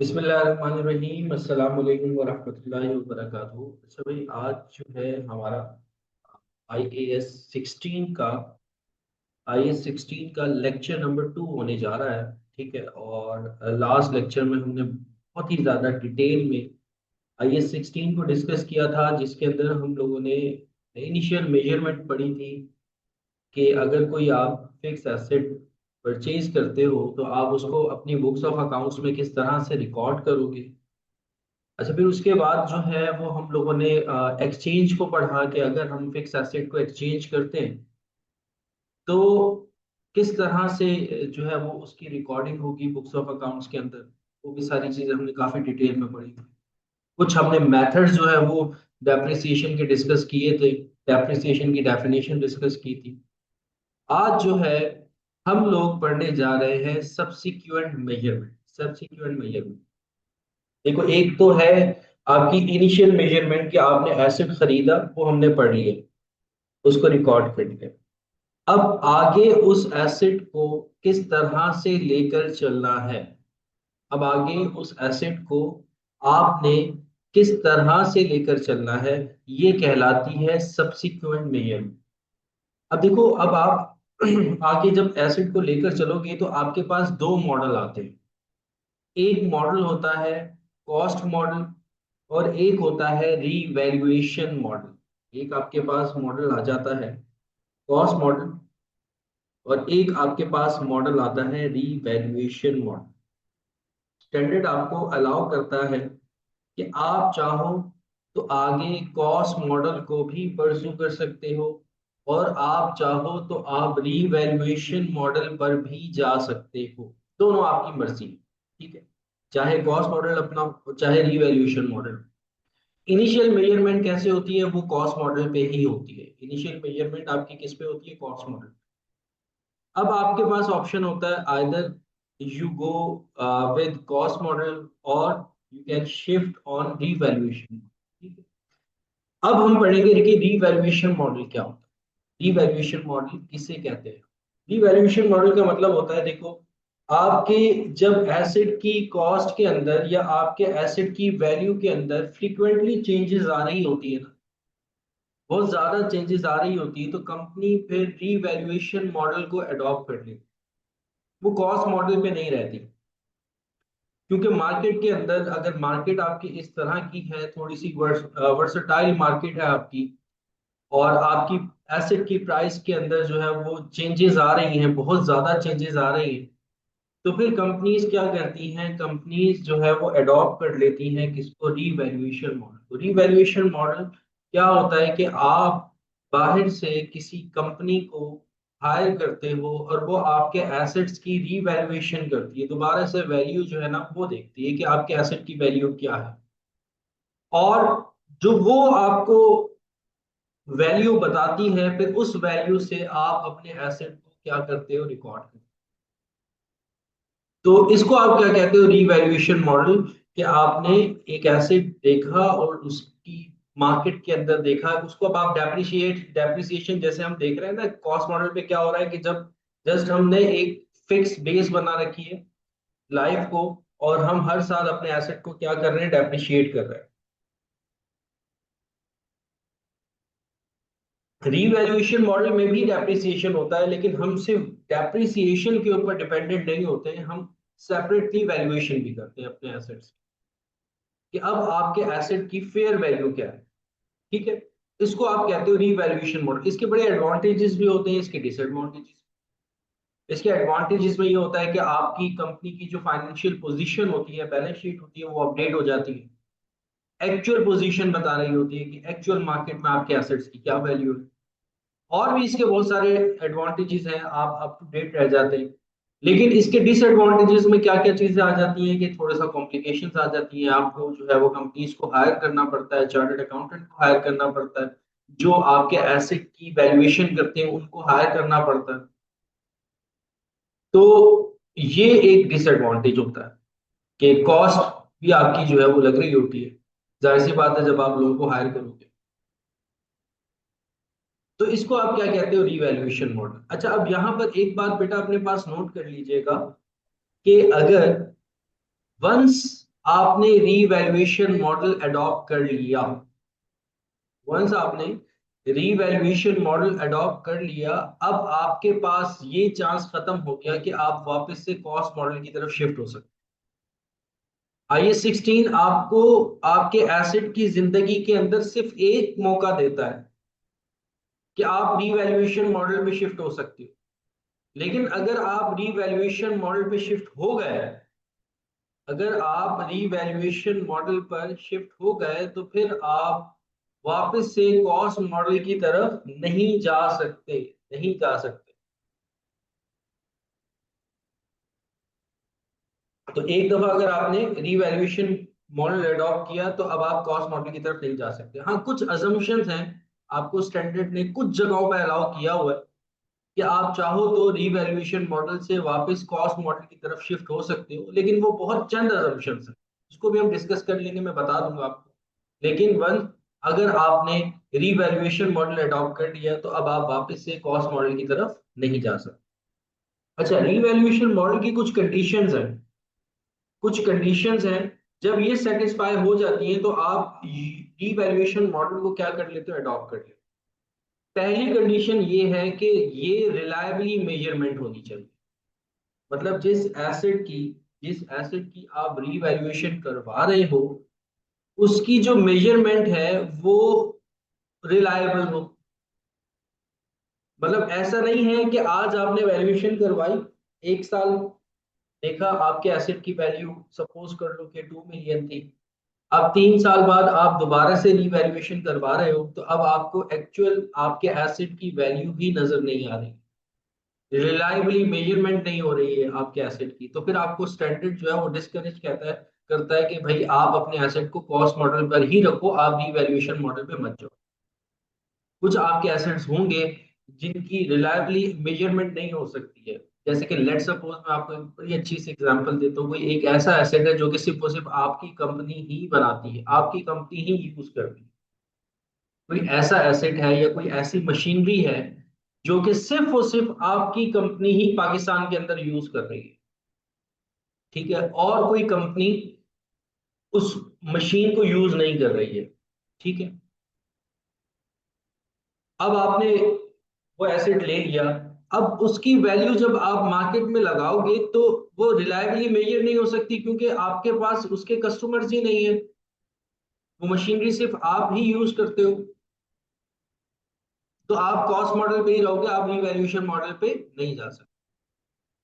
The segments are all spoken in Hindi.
बिस्मिल्लाहिर्रहमानिर्रहीम अस्सलाम वालेकुम वरहमतुल्लाहि वबरकातुहू। अच्छा भाई, आज जो है हमारा आई एस सिक्सटीन का लेक्चर नंबर 2 होने जा रहा है। ठीक है, और लास्ट लेक्चर में हमने बहुत ही ज़्यादा डिटेल में आई एस सिक्सटीन को डिस्कस किया था, जिसके अंदर हम लोगों ने इनिशियल मेजरमेंट पढ़ी थी कि अगर कोई आप फिक्स एसेट परचेज करते हो तो आप उसको अपनी बुक्स ऑफ अकाउंट्स में किस तरह से रिकॉर्ड करोगे। अच्छा, फिर उसके बाद जो है वो हम लोगों ने एक्सचेंज को पढ़ा कि अगर हम फिक्स एसेट को एक्सचेंज करते हैं तो किस तरह से जो है वो उसकी रिकॉर्डिंग होगी बुक्स ऑफ अकाउंट्स के अंदर। वो भी सारी चीजें हमने काफी डिटेल में पढ़ी थी। कुछ हमने मेथड्स जो है वो डेप्रिसिएशन के डिस्कस किए थे, डेप्रिसिएशन की डेफिनेशन डिस्कस की थी। आज जो है हम लोग पढ़ने जा रहे हैं सब्सिक्वेंट मेजरमेंट। सब्सिक्वेंट मेजरमेंट, देखो, एक तो है आपकी इनिशियल मेजरमेंट कि आपने एसेट खरीदा, वो हमने पढ़ लिया, उसको रिकॉर्ड कर लिया। अब आगे उस एसेट को किस तरह से लेकर चलना है। अब आगे उस एसेट को आपने किस तरह से लेकर चलना है, ये कहलाती है सब्सिक्वेंट मेजरमेंट। अब देखो, अब आप आगे जब एसेट को लेकर चलोगे तो आपके पास दो मॉडल आते हैं। एक मॉडल होता है कॉस्ट मॉडल और एक होता है रीवैल्यूएशन मॉडल। एक आपके पास मॉडल आ जाता है कॉस्ट मॉडल और एक आपके पास मॉडल आता है रीवैल्यूएशन मॉडल। स्टैंडर्ड आपको अलाउ करता है कि आप चाहो तो आगे कॉस्ट मॉडल को भी परस्यू कर सकते हो और आप चाहो तो आप रीवैल्यूएशन मॉडल पर भी जा सकते हो। दोनों आपकी मर्जी है, ठीक है। चाहे कॉस्ट मॉडल अपना हो, चाहे रीवैल्यूएशन मॉडल। इनिशियल मेजरमेंट कैसे होती है, वो कॉस्ट मॉडल पे ही होती है। इनिशियल मेजरमेंट आपकी किस पे होती है, कॉस्ट मॉडल। अब आपके पास ऑप्शन होता है, either you go with cost model और you can shift on revaluation. ठीक है, अब हम पढ़ेंगे कि रीवैल्यूएशन मॉडल क्या होता है। रीवैल्यूएशन मॉडल किसे कहते हैं। रीवैल्यूएशन मॉडल का मतलब होता है, देखो, आपके जब एसेट की कॉस्ट के अंदर या आपके एसेट की वैल्यू के अंदर फ्रीक्वेंटली चेंजेस आ रही होती है ना, बहुत ज्यादा चेंजेस आ रही होती है, तो कंपनी फिर रीवैल्यूएशन मॉडल को अडॉप्ट कर लेती है। वो कॉस्ट मॉडल पे नहीं रहती, क्योंकि मार्केट के अंदर अगर मार्केट आपकी इस तरह की है, थोड़ी सी वर्सटाइल मार्केट है आपकी, और आपकी एसेट की प्राइस के अंदर जो है वो चेंजेस आ रही हैं, बहुत ज्यादा चेंजेस आ रही हैं, तो फिर कंपनीज क्या करती हैं, कंपनीज जो है वो अडॉप्ट कर लेती हैं किसको, रीवैल्यूएशन मॉडल। तो रीवैल्यूएशन मॉडल क्या होता है कि आप बाहर से किसी कंपनी को हायर करते हो और वो आपके एसेट्स की रीवैल्यूएशन करती है, दोबारा से वैल्यू जो है ना वो देखती है कि आपके एसेट की वैल्यू क्या है, और जो वो आपको वैल्यू बताती है, फिर उस वैल्यू से आप अपने एसेट को क्या करते हो, रिकॉर्ड करते हो। तो इसको आप क्या कहते हो, रीवैल्यूएशन मॉडल। कि आपने एक एसेट देखा और उसकी मार्केट के अंदर देखा, उसको अब आप डेप्रिसिएशन जैसे हम देख रहे हैं ना, कॉस्ट मॉडल पे क्या हो रहा है कि जब जस्ट हमने एक फिक्स बेस बना रखी है लाइफ को, और हम हर साल अपने एसेट को क्या कर रहे हैं, डेप्रिशिएट कर रहे हैं। रीवैल्यूएशन मॉडल में भी डेप्रिसिएशन होता है, लेकिन हम सिर्फ डेप्रिसिएशन के ऊपर डिपेंडेंट नहीं होते हैं, हम सेपरेटली वैल्यूएशन भी करते हैं अपने एसेट्स कि अब आपके एसेट की फेयर वैल्यू क्या है। ठीक है, इसको आप कहते हो रीवैल्यूएशन मॉडल। इसके बड़े एडवांटेजेस भी होते हैं, इसके डिसएडवांटेजेस। इसके एडवांटेजेस में ये होता है कि आपकी कंपनी की जो फाइनेंशियल पोजीशन होती है, बैलेंस शीट होती है, वो अपडेट हो जाती है। एक्चुअल पोजीशन बता रही होती है कि एक्चुअल मार्केट में आपके एसेट्स की क्या वैल्यू है। और भी इसके बहुत सारे एडवांटेजेस हैं, आप अप टू डेट रह जाते हैं। लेकिन इसके डिसएडवांटेजेस में क्या क्या चीजें आ जाती हैं कि थोड़ा सा कॉम्प्लिकेशंस आ जाती हैं, आपको जो है वो कंपनीज को हायर करना पड़ता है, चार्टर्ड अकाउंटेंट को हायर करना पड़ता है, जो आपके एसेट की वैल्यूएशन करते हैं उनको हायर करना पड़ता है। तो ये एक डिसएडवांटेज होता है कि कॉस्ट भी आपकी जो है वो लग रही होती है। जाहिर सी बात है, जब आप लोगों को हायर करोगे। तो इसको आप क्या कहते हो, रीवैल्यूएशन मॉडल। अच्छा, अब यहां पर एक बात बेटा अपने पास नोट कर लीजिएगा कि अगर वंस आपने रीवैल्यूएशन मॉडल अडॉप्ट कर लिया, वंस आपने रीवैल्यूएशन मॉडल अडॉप्ट कर लिया, अब आपके पास ये चांस खत्म हो गया कि आप वापस से कॉस्ट मॉडल की तरफ शिफ्ट हो सकते। IS 16 आपको आपके एसेट की जिंदगी के अंदर सिर्फ एक मौका देता है कि आप रीवैल्यूएशन मॉडल पे शिफ्ट हो सकते हो। लेकिन अगर आप रीवैल्यूएशन मॉडल पे शिफ्ट हो गए, अगर आप रीवैल्यूएशन मॉडल पर शिफ्ट हो गए तो फिर आप वापस से कॉस्ट मॉडल की तरफ नहीं जा सकते, नहीं जा सकते। तो एक दफा अगर आपने रीवैल्यूएशन मॉडल अडॉप्ट किया तो अब आप कॉस्ट मॉडल की तरफ नहीं जा सकते। हाँ, कुछ अजम्पशंस हैं, आपको स्टैंडर्ड ने कुछ जगहों पर अलाउ किया हुआ है कि आप चाहो तो रीवैल्यूएशन मॉडल से वापस कॉस्ट मॉडल की तरफ शिफ्ट हो सकते हो, लेकिन वो बहुत चंद अजम्पशंस हैं, उसको भी हम डिस्कस कर लेंगे, मैं बता दूंगा आपको। लेकिन वन, अगर आपने रीवैल्यूएशन मॉडल अडॉप्ट कर लिया तो अब आप वापस से कॉस्ट मॉडल की तरफ नहीं जा सकते। अच्छा, रीवैल्यूएशन मॉडल की कुछ कंडीशंस हैं, कुछ कंडीशंस हैं, जब ये सेटिस्फाई हो जाती हैं तो आप रीवैल्यूएशन मॉडल को क्या कर लेते हो, अडॉप्ट कर लेते हो। पहली कंडीशन ये है कि ये रिलायबली मेजरमेंट होनी चाहिए। मतलब जिस एसेट की आप रीवैल्यूएशन करवा रहे हो, उसकी जो मेजरमेंट है वो रिलायबल हो। मतलब ऐसा नहीं है कि आज आपने वैल्यूएशन करवाई, एक साल देखा आपके एसेट की वैल्यू सपोज कर लो कि 2 मिलियन थी, अब 3 साल बाद आप दोबारा से रीवैल्यूएशन करवा रहे हो तो अब आपको एक्चुअल आपके एसेट की वैल्यू ही नजर नहीं आ रही, रिलायबली मेजरमेंट नहीं हो रही है आपके एसेट की। तो फिर आपको स्टैंडर्ड जो है वो डिस्करेज कहता है, करता है कि भाई आप अपने एसेट को कॉस्ट मॉडल पर ही रखो, आप रीवैल्यूएशन मॉडल पे मत जाओ। कुछ आपके एसेट्स होंगे जिनकी रिलायबली मेजरमेंट नहीं हो सकती है, जैसे कि लेट सपोज मैं आपको एक बड़ी अच्छी सी एग्जांपल देता हूँ, कोई एक ऐसा एसेट है जो कि सिर्फ और सिर्फ आपकी कंपनी ही बनाती है, आपकी कंपनी ही यूज करती है। कोई ऐसा एसेट है या कोई ऐसी मशीनरी है जो कि सिर्फ और सिर्फ आपकी कंपनी ही पाकिस्तान के अंदर यूज कर रही है, ठीक है, और कोई कंपनी उस मशीन को यूज नहीं कर रही है, ठीक है। अब आपने वो एसेट ले लिया, अब उसकी वैल्यू जब आप मार्केट में लगाओगे तो वो रिलायबली मेजर नहीं हो सकती, क्योंकि आपके पास उसके कस्टमर्स ही नहीं है, वो मशीनरी सिर्फ आप ही यूज करते हो। तो आप कॉस्ट मॉडल पे ही रहोगे, आप रिवैल्यूएशन मॉडल पे नहीं जा सकते।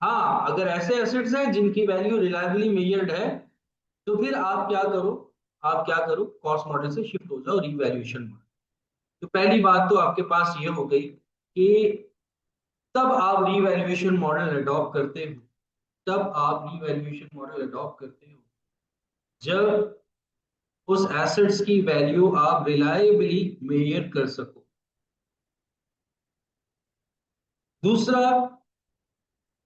हाँ, अगर ऐसे एसेट्स हैं जिनकी वैल्यू रिलायबली मेजर्ड है तो फिर आप क्या करो, आप क्या करो, कॉस्ट मॉडल से शिफ्ट हो जाओ रिवैल्यूएशन मॉडल। तो पहली बात तो आपके पास ये हो गई कि तब आप रिवैल्यूएशन मॉडल अडॉप्ट करते हो, तब आप रिवैल्यूएशन मॉडल अडॉप्ट करते हो जब उस एसेट्स की वैल्यू आप रिलायबली मेजर कर सको। दूसरा,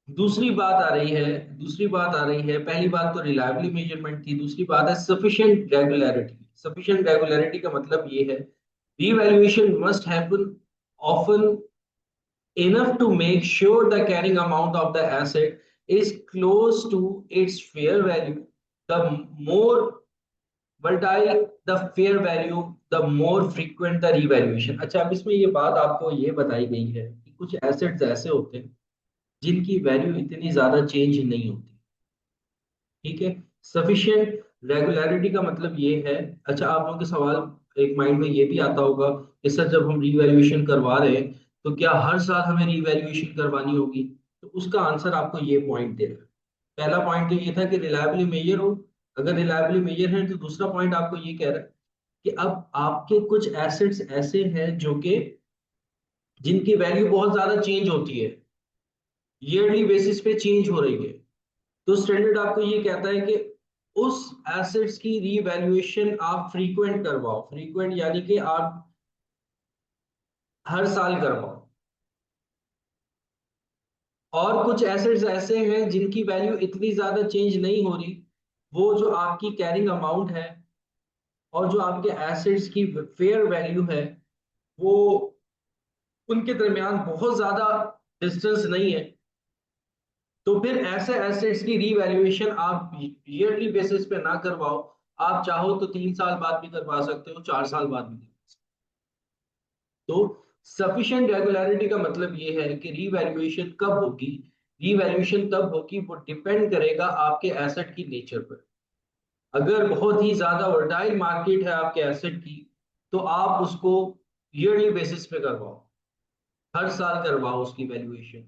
दूसरी बात आ रही है, दूसरी बात आ रही है, पहली बात तो रिलायबली मेजरमेंट थी, दूसरी बात है सफिशिएंट रेगुलरिटी। सफिशिएंट रेगुलरिटी का मतलब ये है revaluation must happen often enough to make sure the carrying amount of the asset is close to its fair value. The more volatile the fair value, the more frequent the revaluation। अच्छा, अब इसमें ये बात आपको ये बताई गई है कि कुछ एसेट्स ऐसे होते हैं जिनकी वैल्यू इतनी ज्यादा चेंज नहीं होती, ठीक है। सफिशिएंट रेगुलरिटी का मतलब ये है, अच्छा आप लोगों के सवाल एक माइंड में ये भी आता होगा कि सर जब हम रीवैल्यूएशन करवा रहे हैं तो क्या हर साल हमें रीवैल्यूएशन करवानी होगी। तो उसका आंसर आपको ये पॉइंट दे रहा है। पहला पॉइंट तो ये था कि रिलायबली मेजर हो, अगर रिलायबली मेजर है तो दूसरा पॉइंट आपको ये कह रहा है कि अब आपके कुछ एसेट्स ऐसे हैं जो कि जिनकी वैल्यू बहुत ज्यादा चेंज होती है, ईयरली बेसिस पे चेंज हो रही है। तो स्टैंडर्ड आपको ये कहता है कि उस एसेट्स की रीवैल्यूएशन आप फ्रीक्वेंट करवाओ, फ्रीक्वेंट यानी कि आप हर साल करवाओ। और कुछ एसेट्स ऐसे हैं जिनकी वैल्यू इतनी ज्यादा चेंज नहीं हो रही, वो जो आपकी कैरिंग अमाउंट है और जो आपके एसेट्स की फेयर वैल्यू है, वो उनके दरमियान बहुत ज्यादा डिस्टेंस नहीं है, तो फिर ऐसे एसेट्स की रीवैल्यूएशन आप ईयरली बेसिस पे ना करवाओ, आप चाहो तो 3 साल बाद भी करवा सकते हो, 4 साल बाद भी करवा सकते हो। तो सफिशिएंट रेगुलरिटी का मतलब ये है कि रीवैल्यूएशन कब होगी। रीवैल्यूएशन तब होगी, वो डिपेंड करेगा आपके एसेट की नेचर पर। अगर बहुत ही ज्यादा वर्टाइल मार्केट है आपके एसेट की, तो आप उसको ईयरली बेसिस पे करवाओ, हर साल करवाओ उसकी वैल्यूएशन।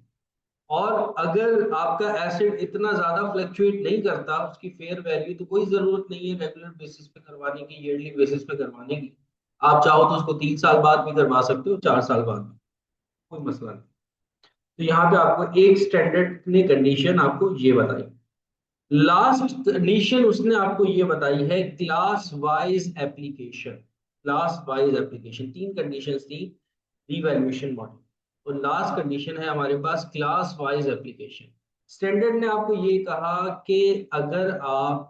और अगर आपका एसेट इतना ज्यादा फ्लक्चुएट नहीं करता उसकी फेयर वैल्यू, तो कोई जरूरत नहीं है रेगुलर बेसिस पे करवाने की, ईयरली बेसिस पे करवाने की। आप चाहो तो उसको 3 साल बाद भी करवा सकते हो, 4 साल बाद भी, कोई मसला नहीं। तो यहाँ पे आपको एक स्टैंडर्ड ने कंडीशन आपको ये बताई। लास्ट कंडीशन उसने आपको ये बताई है class wise application. Class wise application, तीन कंडीशंस थी रिवैल्यूएशन मॉडल, और लास्ट कंडीशन है हमारे पास क्लास वाइज एप्लीकेशन। स्टैंडर्ड ने आपको ये कहा कि अगर आप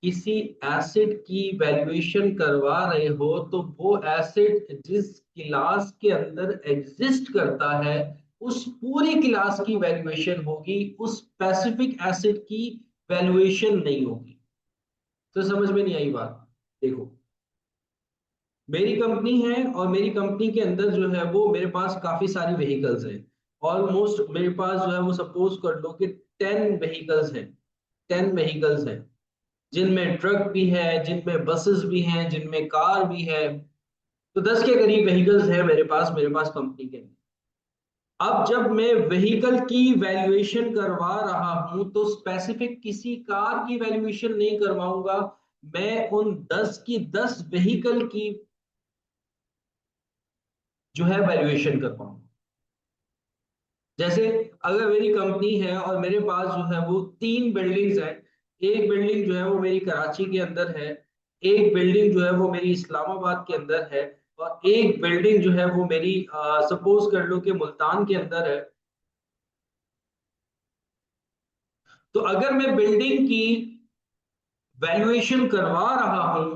किसी एसेट की वैल्यूएशन करवा रहे हो, तो वो एसेट जिस क्लास के अंदर एग्जिस्ट करता है, उस पूरी क्लास की वैल्यूएशन होगी, उस स्पेसिफिक एसेट की वैल्यूएशन नहीं होगी। तो समझ में नहीं आई बात? देखो, मेरी कंपनी है और मेरी कंपनी के अंदर जो है वो मेरे पास काफी सारी व्हीकल्स हैं। ऑलमोस्ट मेरे पास जो है वो सपोज कर लो कि 10 व्हीकल्स हैं। 10 व्हीकल्स हैं, जिनमें ट्रक भी है, जिनमें बसेस भी हैं, जिनमें कार भी है। तो 10 के करीब व्हीकल्स है मेरे पास कंपनी के अंदर। अब जब मैं व्हीकल की वैल्यूएशन करवा रहा हूं, तो स्पेसिफिक किसी कार की वैल्यूएशन नहीं करवाऊंगा, मैं उन 10 की 10 व्हीकल की जो है वैल्यूएशन करवाऊंगा। जैसे अगर मेरी कंपनी है और मेरे पास जो है वो 3 बिल्डिंग्स हैं, एक बिल्डिंग जो है वो मेरी कराची के अंदर है, एक बिल्डिंग जो है वो मेरी इस्लामाबाद के अंदर है, और एक बिल्डिंग जो है वो मेरी सपोज कर लो कि मुल्तान के अंदर है। तो अगर मैं बिल्डिंग की वैल्यूएशन करवा रहा हूं,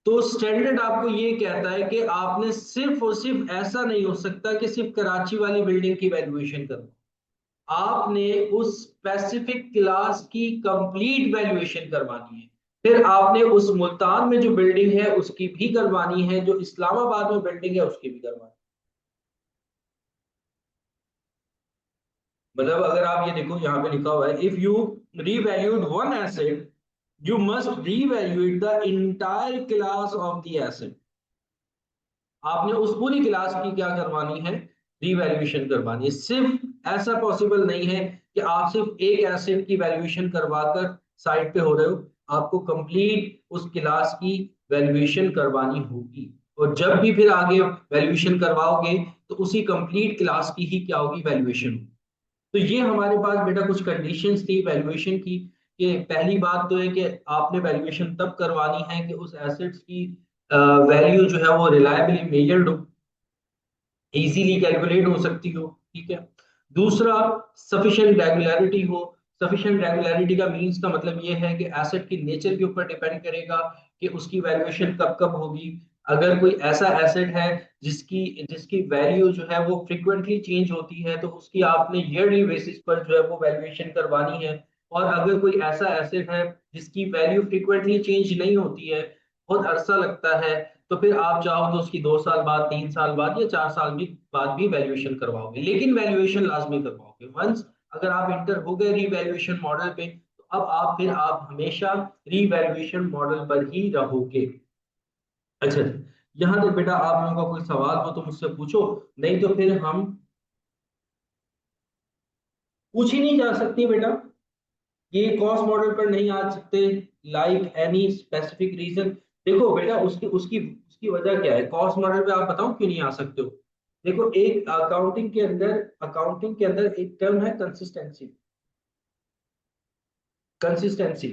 तो स्टैंडर्ड आपको ये कहता है कि आपने सिर्फ और सिर्फ ऐसा नहीं हो सकता कि सिर्फ कराची वाली बिल्डिंग की वैल्यूएशन करो, आपने उस स्पेसिफिक क्लास की कंप्लीट वैल्यूएशन करवानी है। फिर आपने उस मुल्तान में जो बिल्डिंग है उसकी भी करवानी है, जो इस्लामाबाद में बिल्डिंग है उसकी भी करवानी है। मतलब अगर आप ये देखो, यहाँ पे लिखा हुआ है, if you revalued one asset, you must re-evaluate the entire class of the asset. आपने उस पूरी क्लास की क्या करवानी है, रीवैल्यूएशन करवानी है। सिर्फ ऐसा पॉसिबल नहीं है कि आप सिर्फ एक एसेट की वैल्यूएशन करवाकर साइड पे हो रहे हो, आपको कंप्लीट उस क्लास की वैल्यूएशन करवानी होगी। और जब भी फिर आगे वैल्यूएशन करवाओगे, तो उसी कंप्लीट क्लास की ही क्या होगी, वैल्यूएशन होगी। तो ये हमारे पास बेटा कुछ कंडीशंस थी वैल्यूएशन की, कि पहली बात तो है कि आपने वैल्यूएशन तब करवानी है कि उस एसेट्स की वैल्यू जो है वो रिलायबली मेजर्ड हो, इजीली कैलकुलेट हो सकती हो। ठीक है। दूसरा, सफिशिएंट रेगुलरिटी हो। सफिशिएंट रेगुलरिटी का मींस का मतलब ये है कि एसेट की नेचर के ऊपर डिपेंड करेगा कि उसकी वैल्यूएशन कब कब होगी। अगर कोई ऐसा एसेट है जिसकी जिसकी वैल्यू जो है वो फ्रिक्वेंटली चेंज होती है, तो उसकी आपने ईयरली बेसिस पर जो है वो वैल्यूएशन करवानी है। और अगर कोई ऐसा एसेट है जिसकी वैल्यू फ्रिक्वेंटली चेंज नहीं होती है, बहुत अरसा लगता है, तो फिर आप चाहो तो उसकी 2 साल बाद, 3 साल बाद या 4 साल भी बाद भी वैल्यूएशन करवाओगे, लेकिन वैल्यूएशन लाजमी करवाओगे। वंस अगर आप इंटर हो गए रीवैल्यूएशन मॉडल पे, तो अब आप हमेशा रीवैल्यूएशन मॉडल पर ही रहोगे। अच्छा, यहाँ तक बेटा आप लोगों का कोई सवाल हो तो मुझसे पूछो, नहीं तो फिर हम पूछी नहीं जा सकती बेटा, ये कॉस्ट मॉडल पर नहीं आ सकते, लाइक एनी स्पेसिफिक रीजन। देखो बेटा, उसकी उसकी उसकी वजह क्या है, कॉस्ट मॉडल पे आप बताओ क्यों नहीं आ सकते हो। देखो, एक अकाउंटिंग के अंदर एक टर्म है कंसिस्टेंसी। कंसिस्टेंसी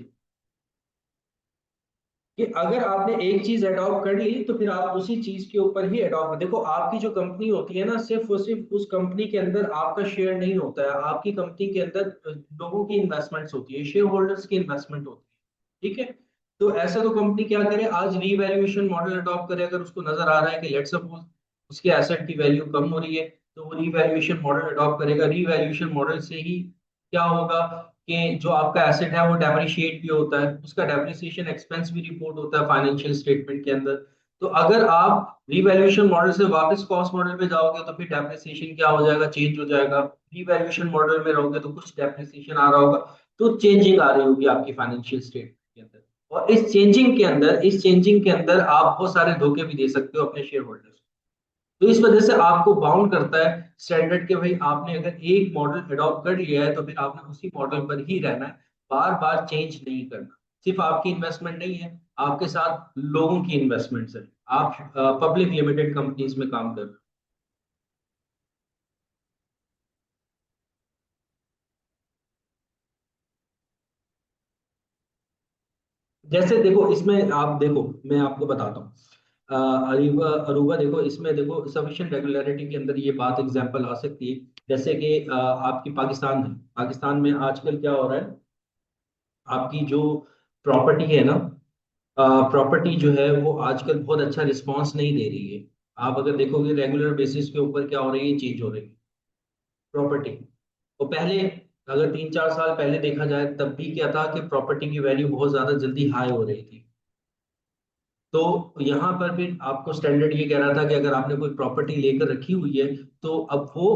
कि अगर आपने एक चीज अडॉप्ट कर ली, तो फिर आप उसी चीज के ऊपर ही अडॉप्ट। देखो, आपकी जो कंपनी होती है ना, सिर्फ और सिर्फ उस कंपनी के अंदर आपका शेयर नहीं होता है, आपकी कंपनी के अंदर लोगों की इन्वेस्टमेंट्स होती है, शेयर होल्डर्स की इन्वेस्टमेंट होती है। ठीक है। तो ऐसा तो कंपनी क्या करे, आज रीवैल्यूएशन मॉडल अडॉप्ट करे, अगर उसको नजर आ रहा है कि लेट्स सपोज उसके एसेट की वैल्यू कम हो रही है, तो वो रीवैल्यूएशन मॉडल अडॉप्ट करेगा। रीवैल्यूएशन मॉडल से ही क्या होगा कि जो आपका एसेट है वो डेप्रिशिएट भी होता है, उसका डेप्रिसिएशन एक्सपेंस भी रिपोर्ट होता है फाइनेंशियल स्टेटमेंट के अंदर। तो अगर आप रिवैल्यूएशन मॉडल से वापस कॉस्ट मॉडल पे जाओगे तो फिर डेप्रिसिएशन क्या हो जाएगा, चेंज हो जाएगा। रिवैल्यूएशन मॉडल में रहोगे तो कुछ डेप्रिसिएशन आ रहा होगा, तो चेंजिंग आ रही होगी आपकी फाइनेंशियल स्टेटमेंट के अंदर। और इस चेंजिंग के अंदर आप बहुत सारे धोखे भी दे सकते हो अपने शेयर होल्डर्स। तो इस वजह से आपको बाउंड करता है स्टैंडर्ड के, भाई आपने अगर एक मॉडल अडॉप्ट कर लिया है तो फिर आपने उसी मॉडल पर ही रहना है, बार बार चेंज नहीं करना। सिर्फ आपकी इन्वेस्टमेंट नहीं है, आपके साथ लोगों की इन्वेस्टमेंट्स है। आप पब्लिक लिमिटेड कंपनीज में काम कर रहे हो। जैसे देखो इसमें आप देखो, मैं आपको बताता हूँ। अरूबा अरूबा देखो, इसमें देखो सफिशिएंट रेगुलरिटी के अंदर ये बात एग्जांपल आ सकती है। जैसे कि आपकी पाकिस्तान है, पाकिस्तान में आजकल क्या हो रहा है, आपकी जो प्रॉपर्टी है ना, प्रॉपर्टी जो है वो आजकल बहुत अच्छा रिस्पांस नहीं दे रही है। आप अगर देखोगे रेगुलर बेसिस के ऊपर क्या हो रही है, चेंज हो रही है प्रॉपर्टी। तो पहले अगर 3-4 साल पहले देखा जाए तब भी क्या था कि प्रॉपर्टी की वैल्यू बहुत ज्यादा जल्दी हाई हो रही थी। तो यहाँ पर फिर आपको स्टैंडर्ड ये कह रहा था कि अगर आपने कोई प्रॉपर्टी लेकर रखी हुई है तो अब वो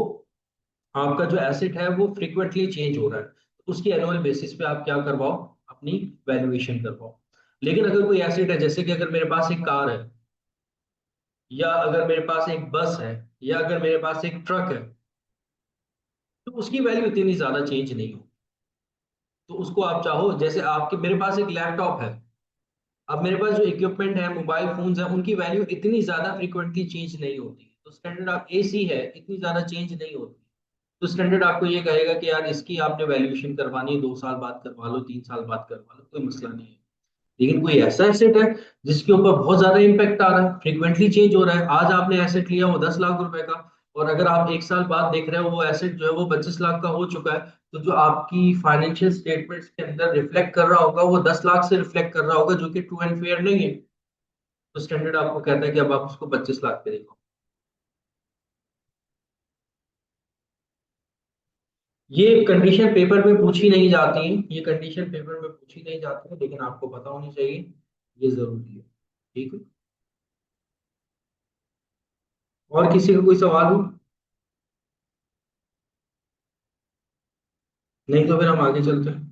आपका जो एसेट है वो फ्रिक्वेंटली चेंज हो रहा है, तो उसकी एनुअल बेसिस पे आप क्या करवाओ, अपनी वैल्यूएशन करवाओ। लेकिन अगर कोई एसेट है, जैसे कि अगर मेरे पास एक कार है, या अगर मेरे पास एक बस है, या अगर मेरे पास एक ट्रक है, तो उसकी वैल्यू इतनी ज्यादा चेंज नहीं हो। तो उसको आप चाहो, जैसे आपके मेरे पास एक लैपटॉप है, अब मेरे पास जो इक्विपमेंट है, मोबाइल फोन्स है, उनकी वैल्यू इतनी ज्यादा फ्रीक्वेंटली चेंज नहीं होती। तो स्टैंडर्ड आप एसी है, इतनी ज्यादा चेंज नहीं होती। तो स्टैंडर्ड आपको ये कहेगा कि यार इसकी आपने वैल्यूएशन करवानी है, 2 साल बाद करवा लो, 3 साल बाद करवा लो, कोई मसला नहीं है। लेकिन कोई ऐसा एसेट है जिसके ऊपर बहुत ज्यादा इंपैक्ट आ रहा है, फ्रीक्वेंटली चेंज हो रहा है, आज आपने एसेट लिया वो 10 लाख रुपए का, और अगर आप 1 साल बाद देख रहे हो वो एसेट जो है वो 25 लाख का हो चुका है, तो जो आपकी फाइनेंशियल स्टेटमेंट्स के अंदर रिफ्लेक्ट कर रहा होगा वो 10 लाख से रिफ्लेक्ट कर रहा होगा, जो कि ट्रू एंड फेयर नहीं है। तो स्टैंडर्ड आपको कहता है कि अब आप उसको 25 लाख पे देखो। ये कंडीशन पेपर में पूछी नहीं जाती है, ये कंडीशन पेपर में पूछी नहीं जाती है, लेकिन आपको पता होनी चाहिए, ये जरूरी है। ठीक है। और किसी का कोई सवाल हो? नहीं तो फिर हम आगे चलते हैं।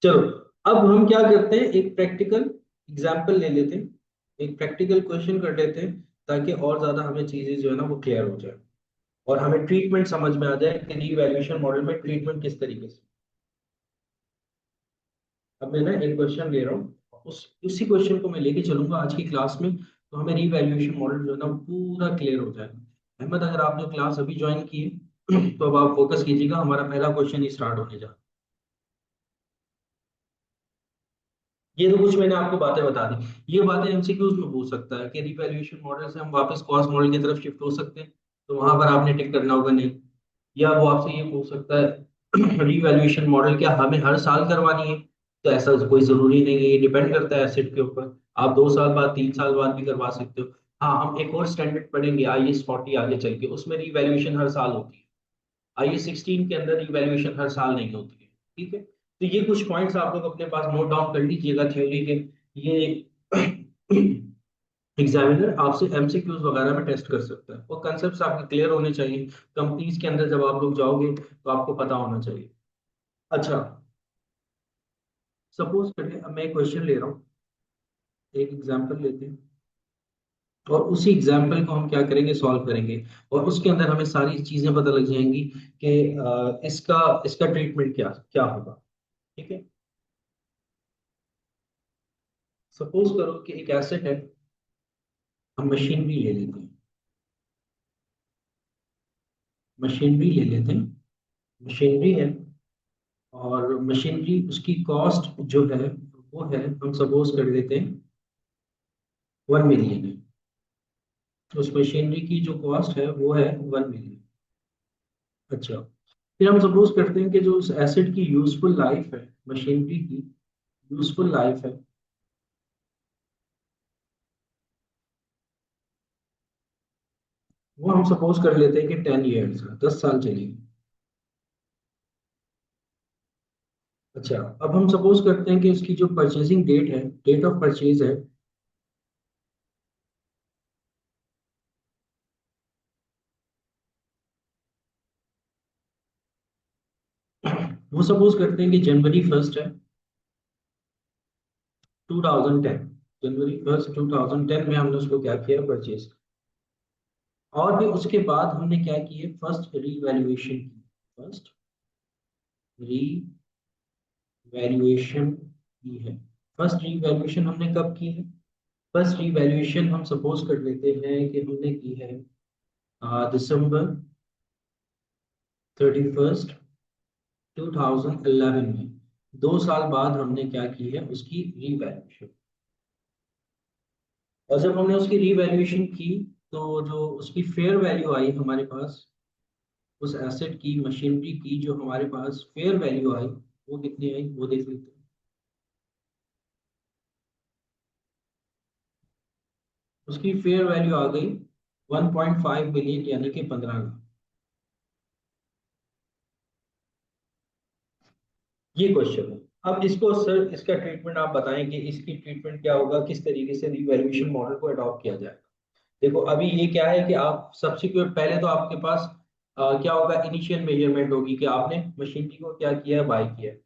चलो, अब हम क्या करते हैं, एक प्रैक्टिकल एग्जाम्पल ले लेते हैं, एक प्रैक्टिकल क्वेश्चन कर लेते हैं, ताकि और ज्यादा हमें चीजें जो है ना वो क्लियर हो जाए, और हमें ट्रीटमेंट समझ में आ जाए कि रीवैल्यूएशन मॉडल में ट्रीटमेंट किस तरीके से। अब मैं ना एक क्वेश्चन ले रहा हूँ, उस उसी क्वेश्चन को मैं लेके चलूंगा आज की क्लास में, तो हमें रीवैल्यूएशन मॉडल जो है ना पूरा क्लियर हो जाएगा। अहमद, अगर आपने क्लास अभी ज्वाइन की है तो अब आप फोकस कीजिएगा, हमारा पहला क्वेश्चन ही स्टार्ट होने जा रहा है। ये तो कुछ मैंने आपको बातें बता दी, ये बातें एमसीक्यूज में पूछ सकता है कि रिवैल्यूएशन मॉडल से हम वापस कॉस्ट मॉडल की तरफ शिफ्ट हो सकते हैं, तो वहां पर आपने टिक करना होगा नहीं। या वो आपसे ये पूछ सकता है रिवैल्यूएशन मॉडल क्या हमें हर साल करवानी है, तो ऐसा कोई जरूरी नहीं है, ये डिपेंड करता है एसेट के ऊपर। आप 2 साल बाद, 3 साल बाद भी करवा सकते हो। हाँ, हम एक और स्टैंडर्ड पढ़ेंगे IAS 40 आगे चल के, उसमें रिवैल्यूएशन हर साल होती है। IAS 16 के अंदर रिवैल्यूएशन हर साल नहीं होती है। ठीक है, तो ये कुछ पॉइंट्स आप लोग अपने पास नोट डाउन कर लीजिएगा थ्योरी के। ये एग्जामिनर आपसे एमसीक्यूज वगैरह में टेस्ट कर सकता है, वो कंसेप्ट आपके क्लियर होने चाहिए। कंपनीज के अंदर जब आप लोग जाओगे तो आपको पता होना चाहिए। अच्छा, सपोज करिए अब मैं एक क्वेश्चन ले रहा हूँ, एक एग्जांपल लेते हैं, और उसी एग्जांपल को हम क्या करेंगे, सॉल्व करेंगे, और उसके अंदर हमें सारी चीजें पता लग जाएंगी कि इसका इसका ट्रीटमेंट क्या क्या होगा। ठीक है। सपोज करो कि एक एसेट है, हम मशीनरी ले लेते हैं। मशीनरी ले लेते हैं, मशीनरी है, और मशीनरी उसकी कॉस्ट जो है वो है, हम सपोज कर लेते हैं 1 मिलियन है। तो उस मशीनरी की जो कॉस्ट है वो है 1 मिलियन। अच्छा, फिर हम सपोज करते हैं कि जो उस एसेट की यूजफुल लाइफ है, मशीनरी की यूजफुल लाइफ है, वो हम सपोज कर लेते हैं कि 10 ईयर्स है, 10 साल चलेगी। अच्छा, अब हम सपोज करते हैं कि उसकी जो परचेजिंग डेट है, डेट ऑफ परचेज है, वो सपोज करते हैं कि जनवरी 1 है 2010। जनवरी 1 2010 में हमने उसको क्या किया, परचेज। और फिर उसके बाद हमने क्या किए, फर्स्ट रीवैल्यूएशन की। फर्स्ट रीवैल्यूएशन की है। फर्स्ट रीवैल्यूएशन हमने कब की है? फर्स्ट रीवैल्यूएशन हम सपोज कर लेते हैं कि हमने की है December 31 2011 में। 2 साल बाद हमने क्या की है, उसकी रीवैल्यूएशन। और जब हमने उसकी रीवैल्यूएशन की, तो जो उसकी फेयर वैल्यू आई हमारे पास, उस एसेट की, मशीनरी की जो हमारे पास फेयर वैल्यू आई, वो कितनी आई वो देख लेते हैं। उसकी फेयर वैल्यू आ गई 1.5 मिलियन, यानी कि 15 लाख। ये क्वेश्चन है। अब इसको सर, इसका ट्रीटमेंट आप बताएं कि इसकी ट्रीटमेंट क्या होगा, किस तरीके से रिवैल्यूएशन मॉडल को अडॉप्ट किया जाएगा। देखो अभी ये क्या है कि आप सब्सिक्वेंट, पहले तो आपके पास क्या होगा, इनिशियल मेजरमेंट होगी कि आपने मशीनरी को क्या किया है, बाय किया है।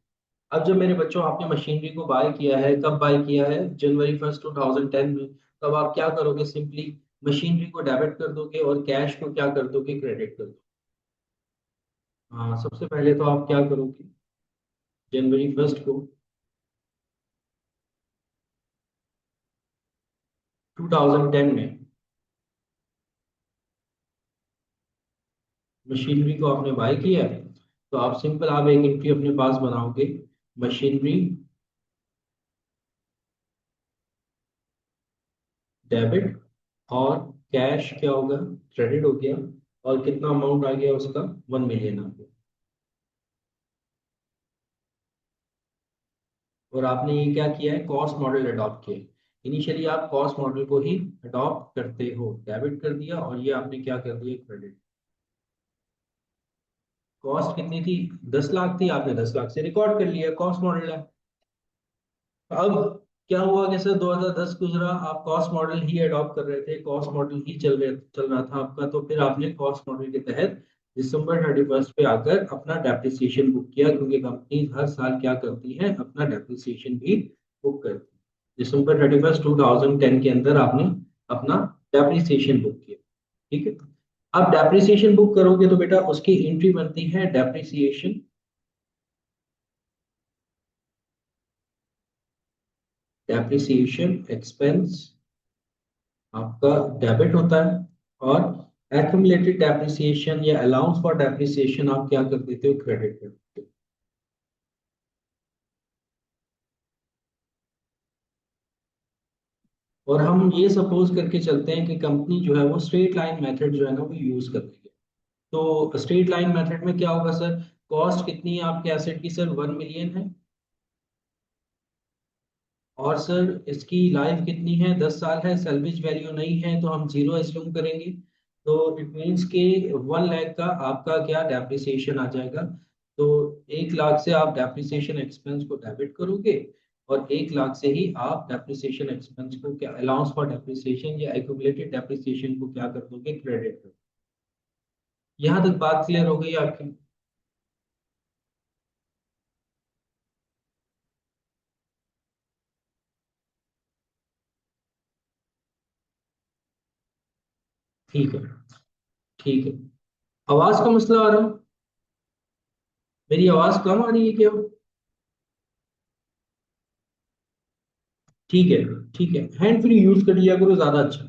अब जब मेरे बच्चों आपने मशीनरी को बाय किया है, कब बाय किया है, January 1 2010 में। तब आप क्या करोगे, सिंपली मशीनरी को डेबिट कर दोगे और कैश को क्या कर दोगे, क्रेडिट कर दोगे। हाँ, सबसे पहले तो आप क्या करोगे, January 1 को 2010 में मशीनरी को आपने बाय किया है, तो आप सिंपल, आप एक एंट्री अपने पास बनाओगे, मशीनरी डेबिट, और कैश क्या होगा, क्रेडिट हो गया। और कितना अमाउंट आ गया उसका, 1 मिलियन आ गया। और आपने ये क्या किया है, कॉस्ट मॉडल अडॉप्ट किया। इनिशियली आप कॉस्ट मॉडल को ही अडॉप्ट करते हो, डेबिट कर दिया, और ये आपने क्या कर दिया, क्रेडिट। कॉस्ट कितनी थी, 10 लाख थी, आपने 10 लाख से रिकॉर्ड कर लिया, कॉस्ट मॉडल है। अब क्या हुआ कि सर 2010 गुजरा, आप कॉस्ट मॉडल ही अडॉप्ट कर रहे थे, कॉस्ट मॉडल ही चल रहा था आपका, तो फिर आपने कॉस्ट मॉडल के तहत December 31 पे आकर अपना डेप्रिसिएशन बुक किया, क्योंकि कंपनी हर साल क्या करती है, अपना डेप्रिसिएशन भी बुक करती है। December 31 2010 के अंदर आपने अपना डेप्रिसिएशन बुक किया। ठीक है। अब डेप्रिसिएशन बुक करोगे तो बेटा उसकी एंट्री बनती है डेप्रिसिएशन, डेप्रिसिएशन एक्सपेंस आपका डेबिट होता है। और एक्यूमुलेटेड डेप्रिसिएशन या अलाउंस फॉर डेप्रिसिएशन आप क्या कर देते हो, क्रेडिट कर देते हो। और हम ये सपोज करके चलते हैं कि कंपनी जो है वो स्ट्रेट लाइन मेथड जो है ना वो यूज कर रही है। तो स्ट्रेट लाइन मेथड में क्या होगा सर, कॉस्ट कितनी है आपके एसेट की, सर 1 मिलियन है। और सर इसकी लाइफ कितनी है, 10 साल है, सेल्वेज वैल्यू नहीं है तो हम जीरो एज्यूम करेंगे। तो इट मीन्स के 1 लाख का आपका क्या डेप्रिसिएशन आ जाएगा। तो 1 लाख से आप डेप्रिसिएशन एक्सपेंस को डेबिट करोगे, और 1 लाख से ही आप डेप्रिसिएशन एक्सपेंस को क्या, अलाउंस फॉर डेप्रिसिएशन या एक्यूमुलेटेड डेप्रिसिएशन को क्या कर दोगे, क्रेडिट कर। यहाँ तक बात क्लियर हो गई आपकी? ठीक है, ठीक है। आवाज का मसला आ रहा है? मेरी आवाज कम आ रही है क्या? ठीक है, ठीक है, हैंड फ्री यूज कर लिया करो, ज्यादा अच्छा,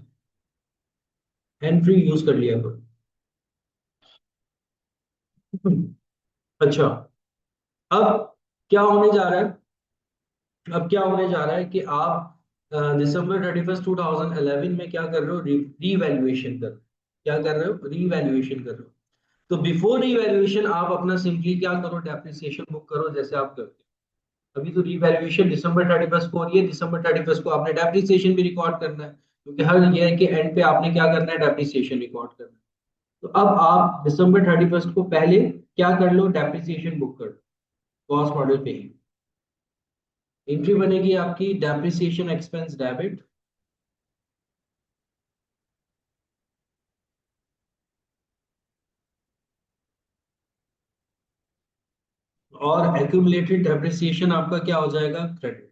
हैंड फ्री यूज कर लिया करो। अच्छा, अब क्या होने जा रहा है, अब क्या होने जा रहा है कि आप दिसंबर 31 2011 में क्या कर रहे हो, रीवैल्यूएशन कर रहे हो। क्या कर रहे हो, रीवैल्यूएशन कर रहे हो। तो बिफोर रीवैल्यूएशन आप अपना सिंपली क्या करो, डेप्रिसिएशन बुक करो, जैसे आप करते हो। अभी तो रीवैल्यूएशन दिसंबर 31 को हो रही है, दिसंबर 31 को आपने डेप्रिसिएशन भी रिकॉर्ड करना है, क्योंकि हर ईयर के एंड पे आपने क्या करना है, डेप्रिसिएशन रिकॉर्ड करना है। तो अब आप दिसंबर 31 को पहले क्या कर लो, डेप्रिसिएशन बुक कर लो, कॉस्ट मॉडल पे ही एंट्री बनेगी आपकी डेप्रिसिएशन एक्सपेंस डेबिट, और एक्यूमुलेटेड डेप्रिसिएशन आपका क्या हो जाएगा, क्रेडिट।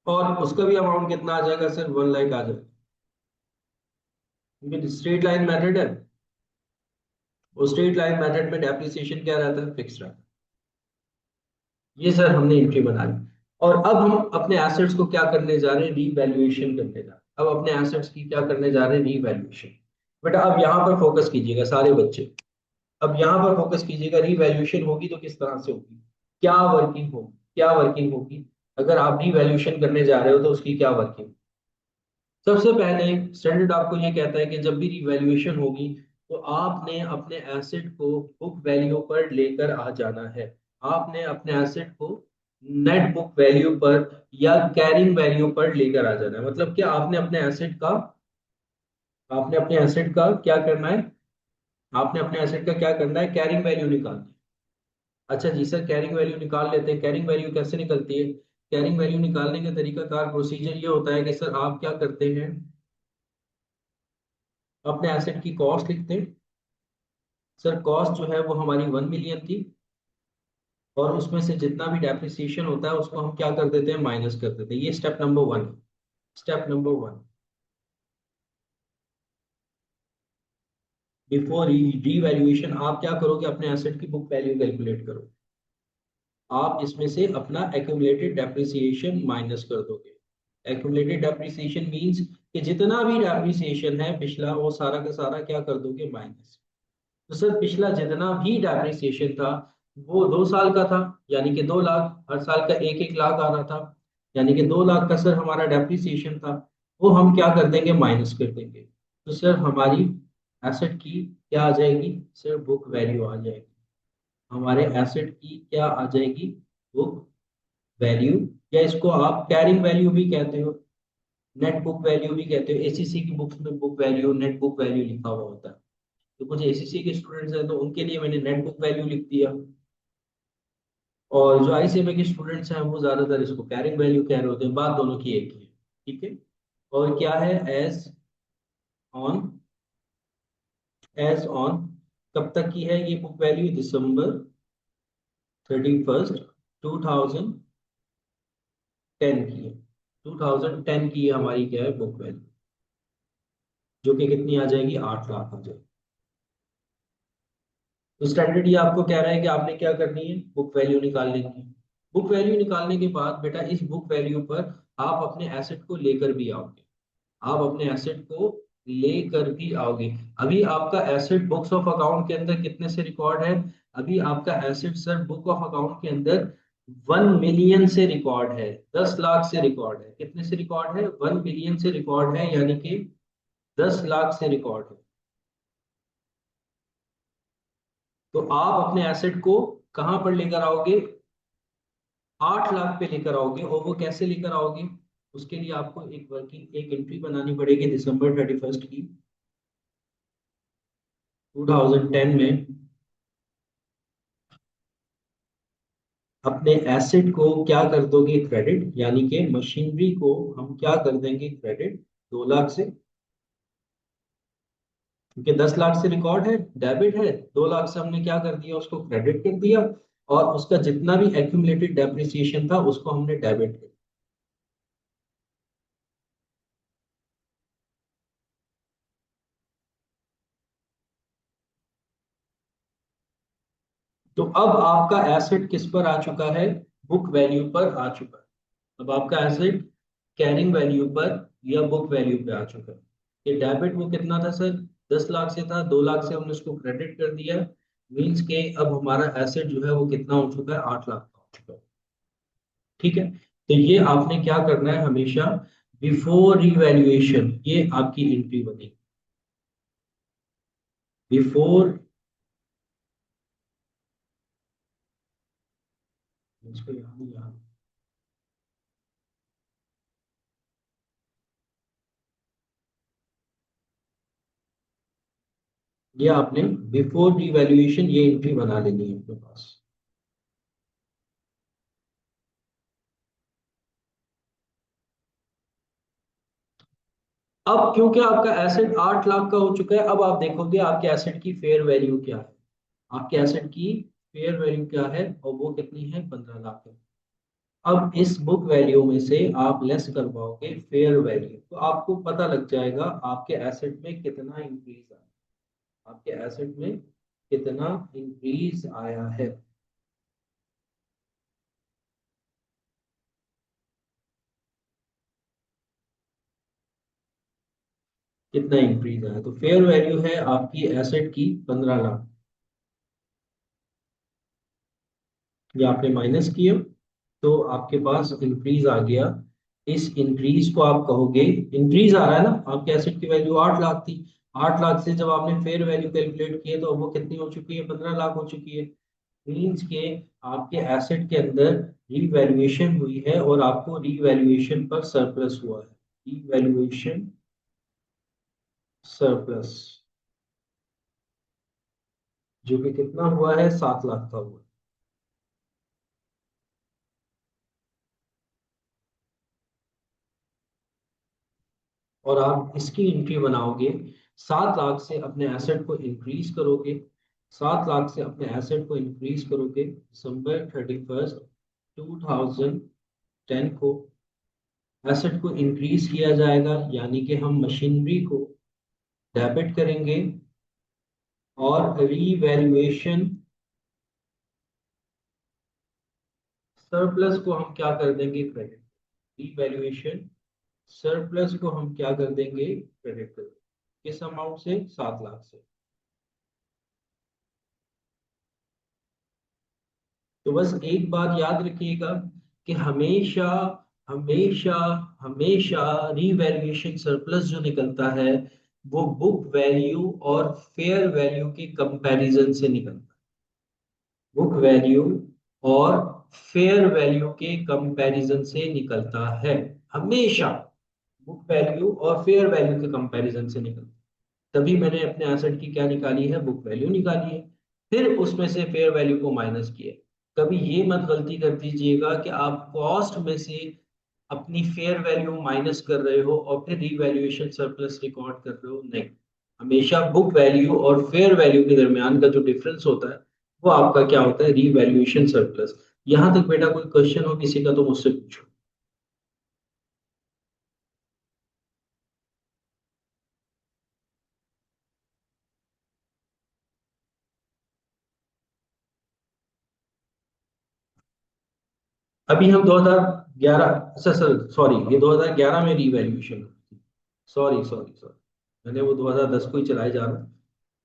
और उसका भी अमाउंट कितना आ जाएगा सर, 1 लाख आ जाएगा, क्योंकि स्ट्रेट लाइन मेथड है। वो स्ट्रेट लाइन मेथड में डेप्रिसिएशन क्या रहता है, फिक्स रहता है। ये सर हमने एंट्री बना ली। और अब हम अपने एसेट्स को क्या करने जा रहे हैं, रीवैल्यूएशन करने जा रहे हैं। अब अपने एसेट्स की क्या करने जा रहे हैं, रीवैल्यूएशन। बेटा अब यहाँ पर फोकस कीजिएगा सारे बच्चे, अब यहाँ पर फोकस कीजिएगा, रीवैल्यूएशन होगी तो किस तरह से होगी, क्या वर्किंग होगी, क्या वर्किंग होगी। अगर आप रीवैल्यूएशन करने जा रहे हो तो उसकी क्या वर्किंग। सबसे पहले स्टैंडर्ड आपको ये कहता है कि जब भी रिवैल्यूएशन होगी तो आपने अपने एसेट को बुक वैल्यू पर लेकर आ जाना है। आपने अपने एसेट को नेट बुक वैल्यू पर या कैरिंग वैल्यू पर लेकर आ जाना है। मतलब क्या आपने अपने एसेट का, आपने अपने एसेट का क्या करना है, आपने अपने एसेट का क्या करना है, कैरिंग वैल्यू निकालनी है। अच्छा जी सर, कैरिंग वैल्यू निकाल लेते हैं। कैरिंग वैल्यू कैसे निकलती है, कैरिंग वैल्यू निकालने का तरीका कार प्रोसीजर ये होता है कि सर आप क्या करते हैं, अपने एसेट की कॉस्ट लिखते हैं। सर कॉस्ट जो है वो हमारी 1 मिलियन थी, और उसमें से जितना भी डेप्रिसिएशन होता है उसको हम क्या कर देते हैं, माइनस कर देते हैं। ये स्टेप नंबर 1 है। स्टेप नंबर 1, बिफोर रीवैल्यूएशन आप क्या करोगे, अपने एसेट की बुक वैल्यू कैलकुलेट करो। आप इसमें से अपना एक्यूमुलेटेड डेप्रिसिएशन माइनस कर दोगे। एक्यूमुलेटेड डेप्रिसिएशन मींस कि जितना भी डेप्रिसिएशन है पिछला, वो सारा का सारा क्या कर दोगे, माइनस। तो सर पिछला जितना भी डेप्रिसिएशन था वो 2 साल का था, यानी कि 2 लाख, हर साल का 1 1 लाख आ रहा था, यानी कि 2 लाख का सर हमारा डेप्रिसिएशन था। वो हम क्या कर देंगे, माइनस कर देंगे। तो सर हमारी एसेट की क्या आ जाएगी, सर बुक वैल्यू आ जाएगी। हमारे एसेट की क्या आ जाएगी, बुक वैल्यू, या इसको आप कैरिंग वैल्यू भी कहते हो, नेट बुक वैल्यू भी कहते हो। एसीसी की बुक्स में book value, net book value लिखा हुआ होता है। तो कुछ एसीसी के स्टूडेंट्स हैं तो उनके लिए मैंने नेट बुक वैल्यू लिख दिया, और जो आईसीएमए के स्टूडेंट्स हैं वो ज्यादातर इसको कैरिंग वैल्यू कह रहे होते हैं। बात दोनों की एक ही है, ठीक है। और क्या है, एज ऑन, एज ऑन कब तक की है ये बुक वैल्यू, December 31 2010 की है। 2010 की ये हमारी क्या है, बुक वैल्यू, जो कि कितनी आ जाएगी, 8 लाख आ जाएगी। तो स्टैंडर्ड ये आपको कह रहा है कि आपने क्या करनी है, बुक वैल्यू निकाल लेनी है। बुक वैल्यू निकालने के बाद बेटा इस बुक वैल्यू पर आप अपने एसेट को लेकर भी आओगे, आप अपने एसेट को लेकर भी आओगे। अभी आपका एसेट बुक्स ऑफ अकाउंट के अंदर कितने से रिकॉर्ड है, अभी आपका asset sir book of account के अंदर 1 मिलियन से रिकॉर्ड है, 10 लाख से रिकॉर्ड है। कितने से रिकॉर्ड है, 1 मिलियन से रिकॉर्ड है, यानी कि 10 लाख से रिकॉर्ड है। तो आप अपने एसेट को कहां पर लेकर आओगे, 8 लाख पे लेकर आओगे। और वो कैसे लेकर आओगे, उसके लिए आपको एक वर्किंग, एक एंट्री बनानी पड़ेगी December 31 की 2010 में। अपने एसेट को क्या कर दोगे, क्रेडिट, यानी कि मशीनरी को हम क्या कर देंगे, क्रेडिट 2 लाख से, क्योंकि 10 लाख से रिकॉर्ड है, डेबिट है। 2 लाख से हमने क्या कर दिया, उसको क्रेडिट कर दिया, और उसका जितना भी एक्यूमुलेटेड डेप्रिसिएशन था उसको हमने डेबिट कर दिया। तो अब आपका एसेट किस पर आ चुका है, बुक वैल्यू पर आ चुका है। अब आपका एसेट कैरिंग वैल्यू पर या बुक वैल्यू पे आ चुका है। ये डेबिट वो कितना था सर, 10 लाख से था, 2 लाख से हमने उसको क्रेडिट कर दिया, मीन्स के अब हमारा एसेट जो है वो कितना हो चुका है, 8 लाख का हो चुका है। ठीक है, तो ये आपने क्या करना है हमेशा, बिफोर रिवैल्यूएशन ये आपकी एंट्री बनेगी, बिफोर, इसको याद नहीं यार, ये आपने बिफोर रिवैल्यूएशन ये एंट्री बना लेनी है अपने पास। अब क्योंकि आपका एसेट 8 लाख का हो चुका है, अब आप देखोगे आपके एसेट की फेयर वैल्यू क्या है, आपके एसेट की फेयर वैल्यू क्या है, और वो कितनी है, 15 लाख है। अब इस बुक वैल्यू में से आप लेस कर पाओगे फेयर वैल्यू, तो आपको पता लग जाएगा आपके एसेट में कितना इंक्रीज आया, आपके एसेट में कितना इंक्रीज आया है। कितना इंक्रीज आया, तो फेयर वैल्यू है आपकी एसेट की 15 लाख, ये आपने माइनस किया, तो आपके पास इंक्रीज आ गया। इस इंक्रीज को आप कहोगे, इंक्रीज आ रहा है ना, आपके एसेट की वैल्यू 8 लाख थी, 8 लाख से जब आपने फेयर वैल्यू कैलकुलेट किए तो वो कितनी हो चुकी है, 15 लाख हो चुकी है। मीन्स के आपके एसेट के अंदर रीवैल्यूएशन हुई है और आपको रीवैल्यूएशन पर सरप्लस हुआ है, रीवैल्यूएशन सरप्लस, जो कि कितना हुआ है, 7 लाख का हुआ। और आप इसकी एंट्री बनाओगे, 7 लाख से अपने एसेट को इंक्रीज करोगे, 7 लाख से अपने एसेट को इंक्रीज करोगे December 31 2010 को, एसेट को इंक्रीज किया जाएगा, यानी कि हम मशीनरी को डेबिट करेंगे और रीवैल्यूएशन सरप्लस को हम क्या कर देंगे, क्रेडिट, रीवैल्यूएशन सरप्लस को हम क्या कर देंगे, क्रेडिट कर देंगे, किस अमाउंट से, 7 लाख से। तो बस एक बात याद रखिएगा कि हमेशा हमेशा हमेशा रीवैल्यूएशन सरप्लस जो निकलता है वो बुक वैल्यू और फेयर वैल्यू के कंपैरिजन से निकलता है, बुक वैल्यू और फेयर वैल्यू के कंपैरिजन से निकलता है, हमेशा बुक वैल्यू और फेयर वैल्यू के कंपैरिजन से निकलता है। तभी मैंने अपने एसेट की क्या निकाली है, बुक वैल्यू निकाली है, फिर उसमें से फेयर वैल्यू को माइनस किया। कभी ये मत गलती कर दीजिएगा कि आप कॉस्ट में से अपनी फेयर वैल्यू माइनस कर रहे हो और फिर रिवैल्यूएशन सरप्लस रिकॉर्ड कर रहे हो, नहीं। हमेशा बुक वैल्यू और फेयर वैल्यू के दरमियान का जो डिफरेंस होता है वो आपका क्या होता है, रिवैल्यूएशन सरप्लस। यहां तक बेटा कोई क्वेश्चन हो किसी का तो मुझसे पूछो। अभी हम 2011, अच्छा सर सॉरी, ये 2011 में रिवैल्यूएशन, सॉरी सॉरी सॉरी, मैंने वो 2010 को ही चलाए जा रहा,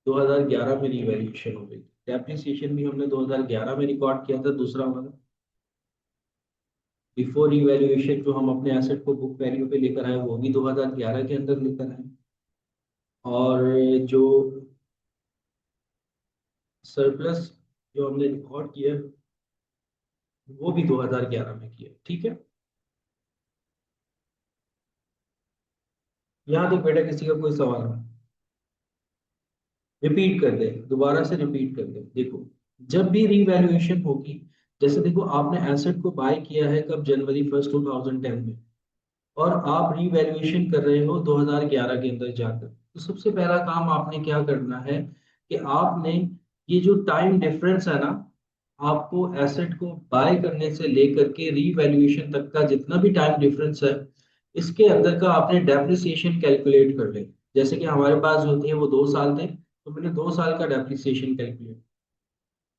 2011 में रिवैल्यूएशन हो गई। डेप्रिसिएशन भी हमने 2011 में रिकॉर्ड किया था, दूसरा वाला बिफोर रिवैल्यूएशन जो हम अपने एसेट को बुक वैल्यू पे लेकर आए वो भी 2011 के अंदर लेकर आए, और जो सरप्लस जो हमने रिकॉर्ड किया वो भी 2011 में किया, ठीक है। यहाँ तक बेटा किसी का कोई सवाल है, रिपीट कर दे, दोबारा से रिपीट कर दे, देखो जब भी रिवैल्यूएशन होगी, जैसे देखो आपने एसेट को बाय किया है कब, January 1 2010 में, और आप रिवैल्यूएशन कर रहे हो 2011 के अंदर जाकर, तो सबसे पहला काम आपने क्या करना है कि आपने ये जो टाइम डिफरेंस है ना, आपको एसेट को बाय करने से लेकर के रीवैल्यूएशन तक का जितना भी टाइम डिफरेंस है, इसके अंदर का आपने डेप्रिसिएशन कैलकुलेट कर ले। जैसे कि हमारे पास जो थे वो 2 साल थे, तो मैंने 2 साल का डेप्रिसिएशन कैलकुलेट,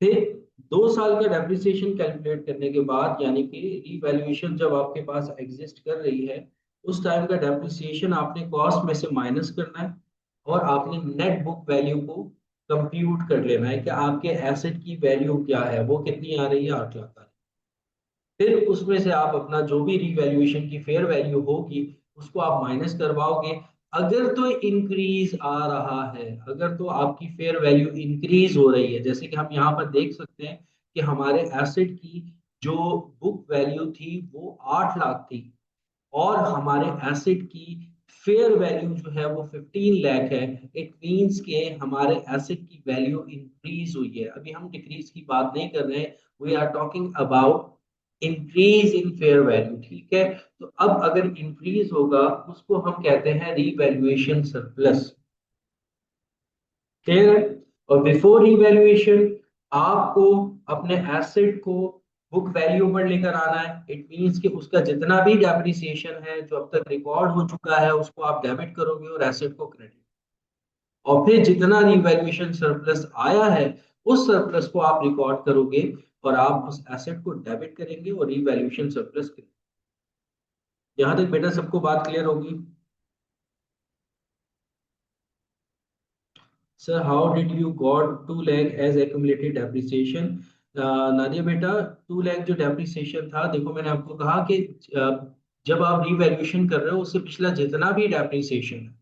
फिर 2 साल का डेप्रिसिएशन कैलकुलेट करने के बाद, यानी कि रीवैल्यूएशन जब आपके पास एग्जिस्ट कर रही है, उस टाइम का डेप्रिसिएशन आपने कॉस्ट में से माइनस करना है, और आपने नेट बुक वैल्यू को कंप्यूट कर लेना है कि आपके एसेट की वैल्यू क्या है, वो कितनी आ रही है, 8 लाख आ रही है। फिर उसमें से आप अपना जो भी रीवैल्यूएशन की फेयर वैल्यू होगी उसको आप माइनस करवाओगे। अगर तो इंक्रीज आ रहा है, अगर तो आपकी फेयर वैल्यू इंक्रीज हो रही है, जैसे कि हम यहाँ पर देख सकते हैं कि हमारे एसेट की जो बुक वैल्यू थी वो 8 लाख थी, और हमारे एसेट की फेयर वैल्यू जो है वो 15 लाख है। इट मींस के हमारे एसेट की वैल्यू इंक्रीज हुई है। अभी हम डिक्रीज की बात नहीं कर रहे हैं, we are talking about increase in fair value, ठीक है। तो अब अगर इंक्रीज होगा उसको हम कहते हैं रीवैल्यूएशन सरप्लस, क्लियर है। और बिफोर रीवैल्यूएशन आपको अपने एसेट को बुक वैल्यू पर लेकर आना है। इट मींस कि उसका जितना भी डेप्रिसिएशन है जो अब तक रिकॉर्ड हो चुका है उसको आप डेबिट करोगे और एसेट को क्रेडिट, और फिर जितना रिवैल्यूएशन सरप्लस आया है उस सरप्लस को आप रिकॉर्ड करोगे और आप उस एसेट को डेबिट करेंगे और रिवैल्यूएशन सरप्लस करेंगे। यहाँ तक बेटा सबको बात क्लियर होगी? Sir how did you got 2 lakh as accumulated depreciation? Nadia बेटा, 2 लाख जो डेप्रिसिएशन था, देखो मैंने आपको कहा कि जब आप रिवैल्यूएशन कर रहे हो उससे पिछला जितना भी डेप्रिसिएशन है,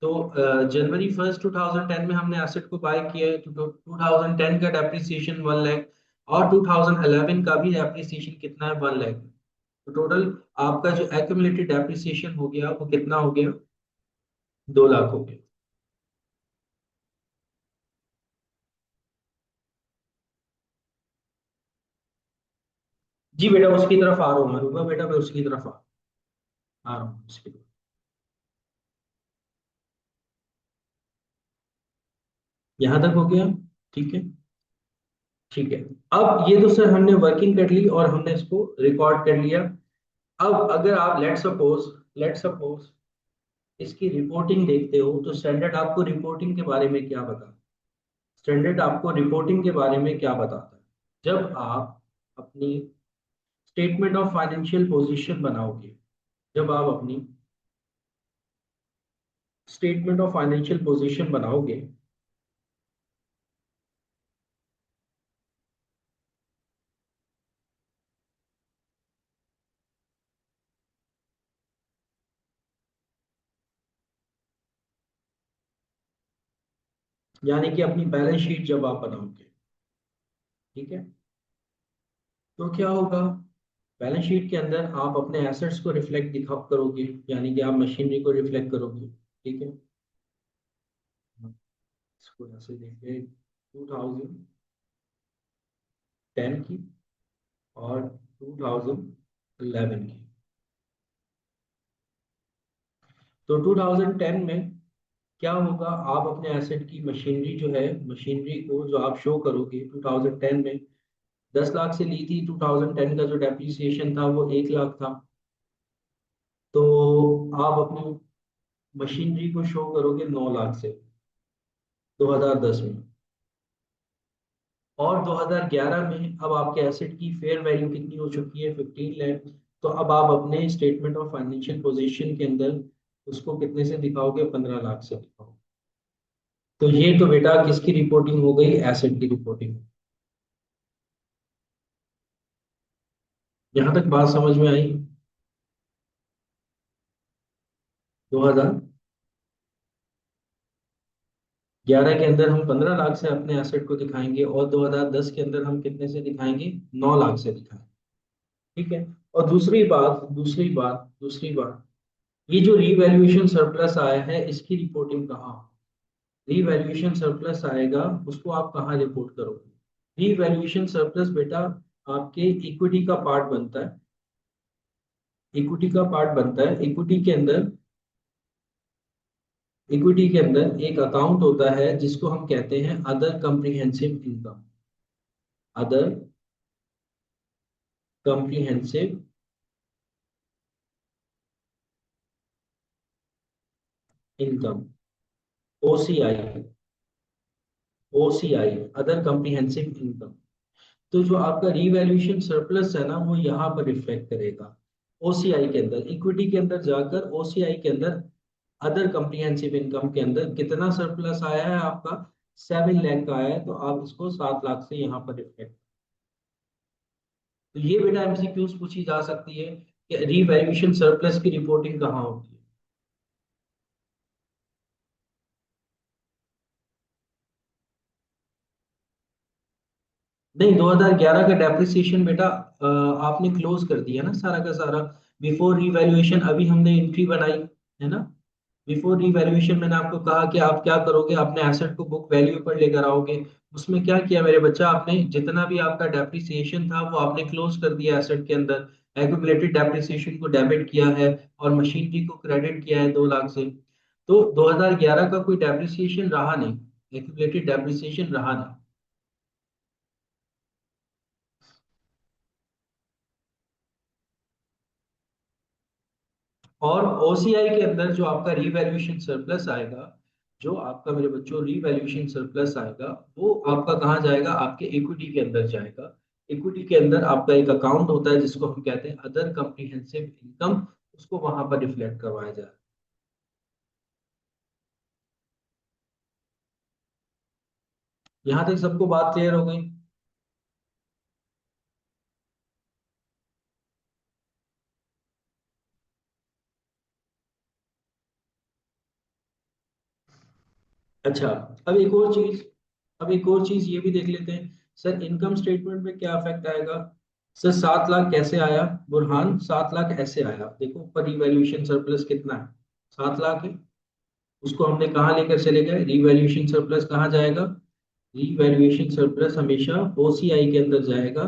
तो जनवरी 1 2010 में हमने एसेट को बाय किया है, तो 2010 का डेप्रिसिएशन 1 लाख, और 2011 का भी डेप्रिसिएशन कितना है, 1 लाख। तो टोटल आपका जो एक्यूमुलेटेड डेप्रिसिएशन हो गया वो कितना हो गया, 2 लाख हो गया। जी बेटा उसकी तरफ आ रहा हूँ मैं, रुको बेटा, मैं उसकी तरफ आ रहा हूँ उसकी तरफ। यहाँ तक हो गया, ठीक है। ठीक है, अब ये तो सर हमने वर्किंग कर ली और हमने इसको रिकॉर्ड कर लिया। अब अगर आप लेट सपोज इसकी रिपोर्टिंग देखते हो, तो स्टैंडर्ड आपको रिपोर्टिंग के बारे में क्या बता, स्टैंडर्ड आपको रिपोर्टिंग के बारे में क्या बताता है? जब आप अपनी स्टेटमेंट ऑफ फाइनेंशियल पोजीशन बनाओगे, जब आप अपनी स्टेटमेंट ऑफ फाइनेंशियल पोजीशन बनाओगे, यानी कि अपनी बैलेंस शीट जब आप बनाओगे, ठीक है, तो क्या होगा, बैलेंस शीट के अंदर आप अपने एसेट्स को रिफ्लेक्ट दिखा करोगे, यानी कि आप मशीनरी को रिफ्लेक्ट करोगे, ठीक है। इसको ऐसे देखिए, 2010 की और 2011 की। तो 2010 में क्या होगा, आप अपने एसेट की मशीनरी जो है, मशीनरी को जो आप शो करोगे 2010 में 10 लाख से ली थी, 2010 का जो डेप्रिसिएशन था वो 1 लाख था। तो आप अपनी मशीनरी को शो करोगे 9 लाख से 2010 में, और 2011 में अब आपके एसेट की फेयर वैल्यू कितनी हो चुकी है, 15 लाख। तो अब आप अपने स्टेटमेंट ऑफ फाइनेंशियल पोजीशन के अंदर उसको कितने से दिखाओगे, 15 लाख से दिखाओगे। तो ये तो बेटा किसकी रिपोर्टिंग हो गई, एसेट की रिपोर्टिंग। यहाँ तक बात समझ में आई? 2011 के अंदर हम 15 लाख से अपने एसेट को दिखाएंगे, और 2010 के अंदर हम कितने से दिखाएंगे, 9 लाख से दिखाएंगे, ठीक है। और दूसरी बात, ये जो रीवैल्यूएशन सरप्लस आया है इसकी रिपोर्टिंग कहाँ, रीवैल्यूएशन सरप्लस आएगा उसको आप कहाँ रिपोर्ट करोगे? रीवैल्यूएशन सरप्लस बेटा आपके इक्विटी का पार्ट बनता है, इक्विटी के अंदर एक अकाउंट होता है जिसको हम कहते हैं other comprehensive income, other comprehensive income, OCI. OCI, other comprehensive income. तो जो आपका रीवैल्यूएशन सरप्लस है ना वो यहाँ पर रिफ्लेक्ट करेगा ओसीआई के अंदर। इक्विटी के अंदर जाकर ओसीआई के अंदर अदर कॉम्प्रिहेंसिव इनकम के अंदर कितना सरप्लस आया है आपका, 7 लाख का आया है, तो आप इसको 7 लाख से यहाँ पर रिफ्लेक्ट। तो ये बेटा एमसीक्यूज पूछी जा सकती है कि रीवैल्यूएशन सरप्लस की रिपोर्टिंग कहाँ होती है। नहीं, 2011 का डेप्रिसिएशन बेटा आपने क्लोज कर दिया ना सारा का सारा बिफोर रीवैल्यूएशन। अभी हमने एंट्री बनाई है ना, बिफोर रीवैल्यूएशन मैंने आपको कहा कि आप क्या करोगे, अपने एसेट को बुक वैल्यू पर लेकर आओगे। उसमें क्या किया मेरे बच्चा, आपने जितना भी आपका डेप्रिसिएशन था वो आपने क्लोज कर दिया एसेट के अंदर। एक्यूमुलेटेड डेप्रिसिएशन को डेबिट किया है और मशीनरी को क्रेडिट किया है 2 लाख से। तो 2011 का कोई डेप्रिसिएशन रहा नहीं, एक्यूमुलेटेड डेप्रिसिएशन रहा नहीं। और ओसीआई के अंदर जो आपका रीवैल्यूएशन सरप्लस आएगा, जो आपका मेरे बच्चों रीवैल्यूएशन सरप्लस आएगा, वो आपका कहाँ जाएगा, आपके इक्विटी के अंदर जाएगा। इक्विटी के अंदर आपका एक अकाउंट होता है जिसको हम कहते हैं अदर कॉम्प्रिहेंसिव इनकम, उसको वहां पर रिफ्लेक्ट करवाया जाए। यहाँ तक सबको बात क्लियर हो गई। अच्छा, अब एक और चीज, अब एक और चीज ये भी देख लेते हैं। सर इनकम स्टेटमेंट में क्या इफेक्ट आएगा। सर 7 लाख कैसे आया बुरहान, 7 लाख ऐसे आया, देखो ऊपर रिवैल्यूएशन सरप्लस कितना है, 7 लाख है। उसको हमने कहाँ लेकर चले गए, रिवैल्यूएशन सरप्लस कहाँ जाएगा, रिवैल्यूएशन सरप्लस हमेशा ओसीआई के अंदर जाएगा,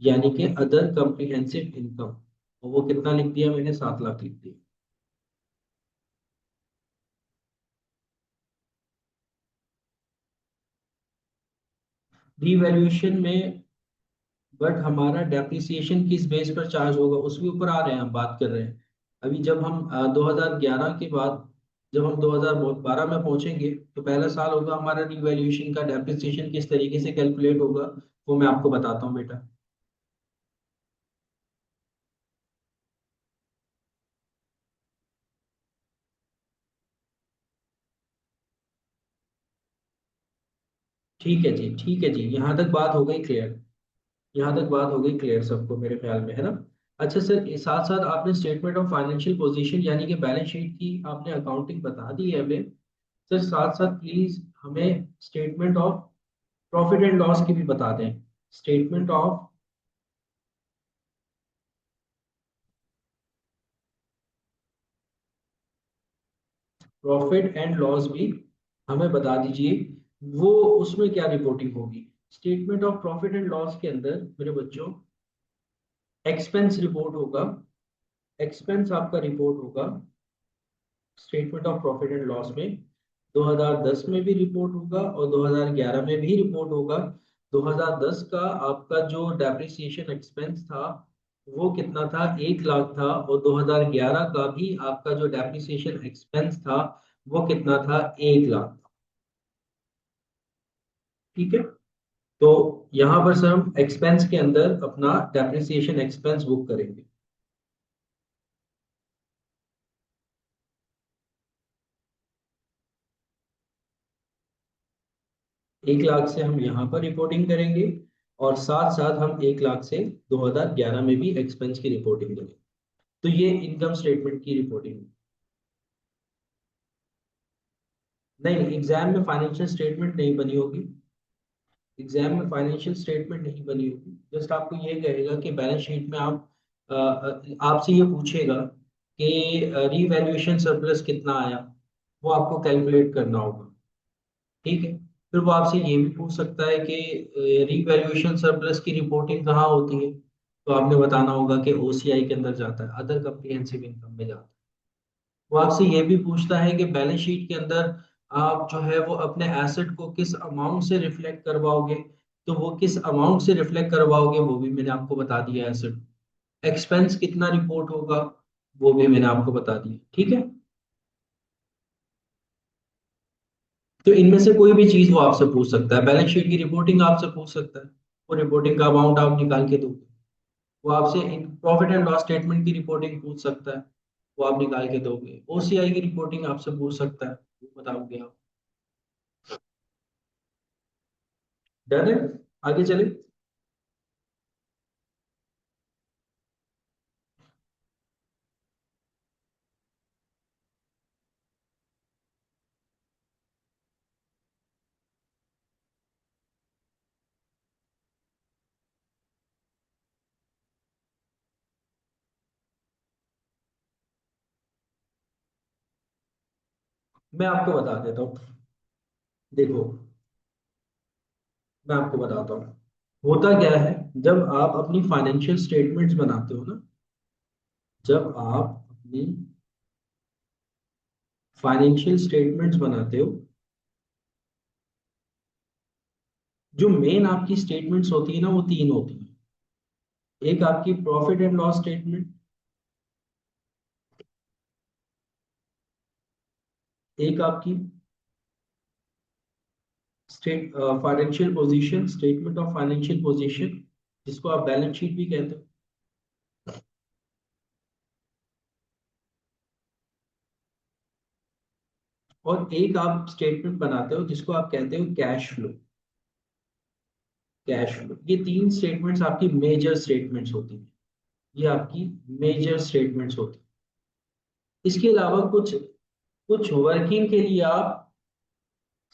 यानी कि अदर कॉम्प्रिहेंसिव इनकम। और वो कितना लिख दिया मैंने, 7 लाख लिख दिया। रिवैल्यूएशन में बट हमारा डेप्रिसिएशन किस बेस पर चार्ज होगा उसके ऊपर आ रहे हैं, हम बात कर रहे हैं। अभी जब हम 2011 के बाद, जब हम 2012 में पहुंचेंगे तो पहला साल होगा हमारा रिवैल्यूएशन का, डेप्रिसिएशन किस तरीके से कैलकुलेट होगा वो मैं आपको बताता हूँ बेटा। ठीक है जी, ठीक है जी, यहाँ तक बात हो गई क्लियर। यहाँ तक बात हो गई क्लियर सबको मेरे ख्याल में, है ना। अच्छा सर, साथ साथ आपने स्टेटमेंट ऑफ फाइनेंशियल पोजीशन यानी कि बैलेंस शीट की आपने अकाउंटिंग बता दी है हमें। सर साथ साथ प्लीज हमें statement of profit and loss की भी बता दें। Statement of profit and loss भी हमें बता दीजिए, वो उसमें क्या रिपोर्टिंग होगी। Statement of profit and loss के अंदर मेरे बच्चों एक्सपेंस रिपोर्ट होगा, एक्सपेंस आपका रिपोर्ट होगा statement of profit and loss में। 2010 में भी रिपोर्ट होगा और 2011 में भी रिपोर्ट होगा। 2010 का आपका जो डेप्रिसिएशन एक्सपेंस था वो कितना था, 1 लाख था, और 2011 का भी आपका जो डेप्रिसिएशन एक्सपेंस था वो कितना था, 1 लाख। ठीक है, तो यहाँ पर सर हम एक्सपेंस के अंदर अपना डेप्रिसिएशन एक्सपेंस बुक करेंगे। 1 लाख से हम यहाँ पर रिपोर्टिंग करेंगे और साथ साथ हम 1 लाख से 2011 में भी एक्सपेंस की रिपोर्टिंग करेंगे। तो ये इनकम स्टेटमेंट की रिपोर्टिंग। नहीं, एग्जाम में फाइनेंशियल स्टेटमेंट नहीं बनी होगी, एग्जाम में फाइनेंशियल स्टेटमेंट नहीं बनी होगी। जस्ट आपको ये कहेगा कि बैलेंस शीट में आप आपसे ये पूछेगा कि रीवैल्यूएशन सरप्लस कितना आया, वो आपको कैलकुलेट करना होगा। ठीक है, फिर वो आपसे ये भी पूछ सकता है कि रीवैल्यूएशन सरप्लस की रिपोर्टिंग कहाँ होती है, तो आपने बताना होगा कि ओसीआई के अंदर जाता है, अदर कम्प्रिहेंसिव इनकम में जाता है। वो आपसे ये भी पूछता है कि बैलेंस शीट के अंदर आप जो है वो अपने एसेट को किस अमाउंट से रिफ्लेक्ट करवाओगे, तो वो किस अमाउंट से रिफ्लेक्ट करवाओगे वो भी मैंने आपको बता दिया है। एसेट एक्सपेंस कितना रिपोर्ट होगा वो भी मैंने आपको बता दिया। ठीक है, तो इनमें से कोई भी चीज वो आपसे पूछ सकता है। बैलेंस शीट की रिपोर्टिंग आपसे पूछ सकता है, वो रिपोर्टिंग का अमाउंट आप निकाल के दोगे। वो आपसे प्रॉफिट एंड लॉस स्टेटमेंट की रिपोर्टिंग पूछ सकता है, वो आप निकाल के दोगे। ओसीआई की रिपोर्टिंग आपसे पूछ सकता है, वो बताओगे आप। डन है? आगे चले। मैं आपको बता देता हूँ। देखो, मैं आपको बताता हूँ होता क्या है। जब आप अपनी फाइनेंशियल स्टेटमेंट्स बनाते हो ना, जब आप अपनी फाइनेंशियल स्टेटमेंट्स बनाते हो, जो मेन आपकी स्टेटमेंट्स होती है ना, वो तीन होती है। एक आपकी प्रॉफिट एंड लॉस स्टेटमेंट, एक आपकी state financial position, statement of financial position, जिसको आप बैलेंस शीट भी कहते हो, और एक आप स्टेटमेंट बनाते हो जिसको आप कहते हो कैश फ्लो। कैश फ्लो, ये तीन स्टेटमेंट्स आपकी मेजर स्टेटमेंट्स होती हैं। ये आपकी मेजर स्टेटमेंट्स होती हैं। इसके अलावा कुछ कुछ वर्किंग के लिए आप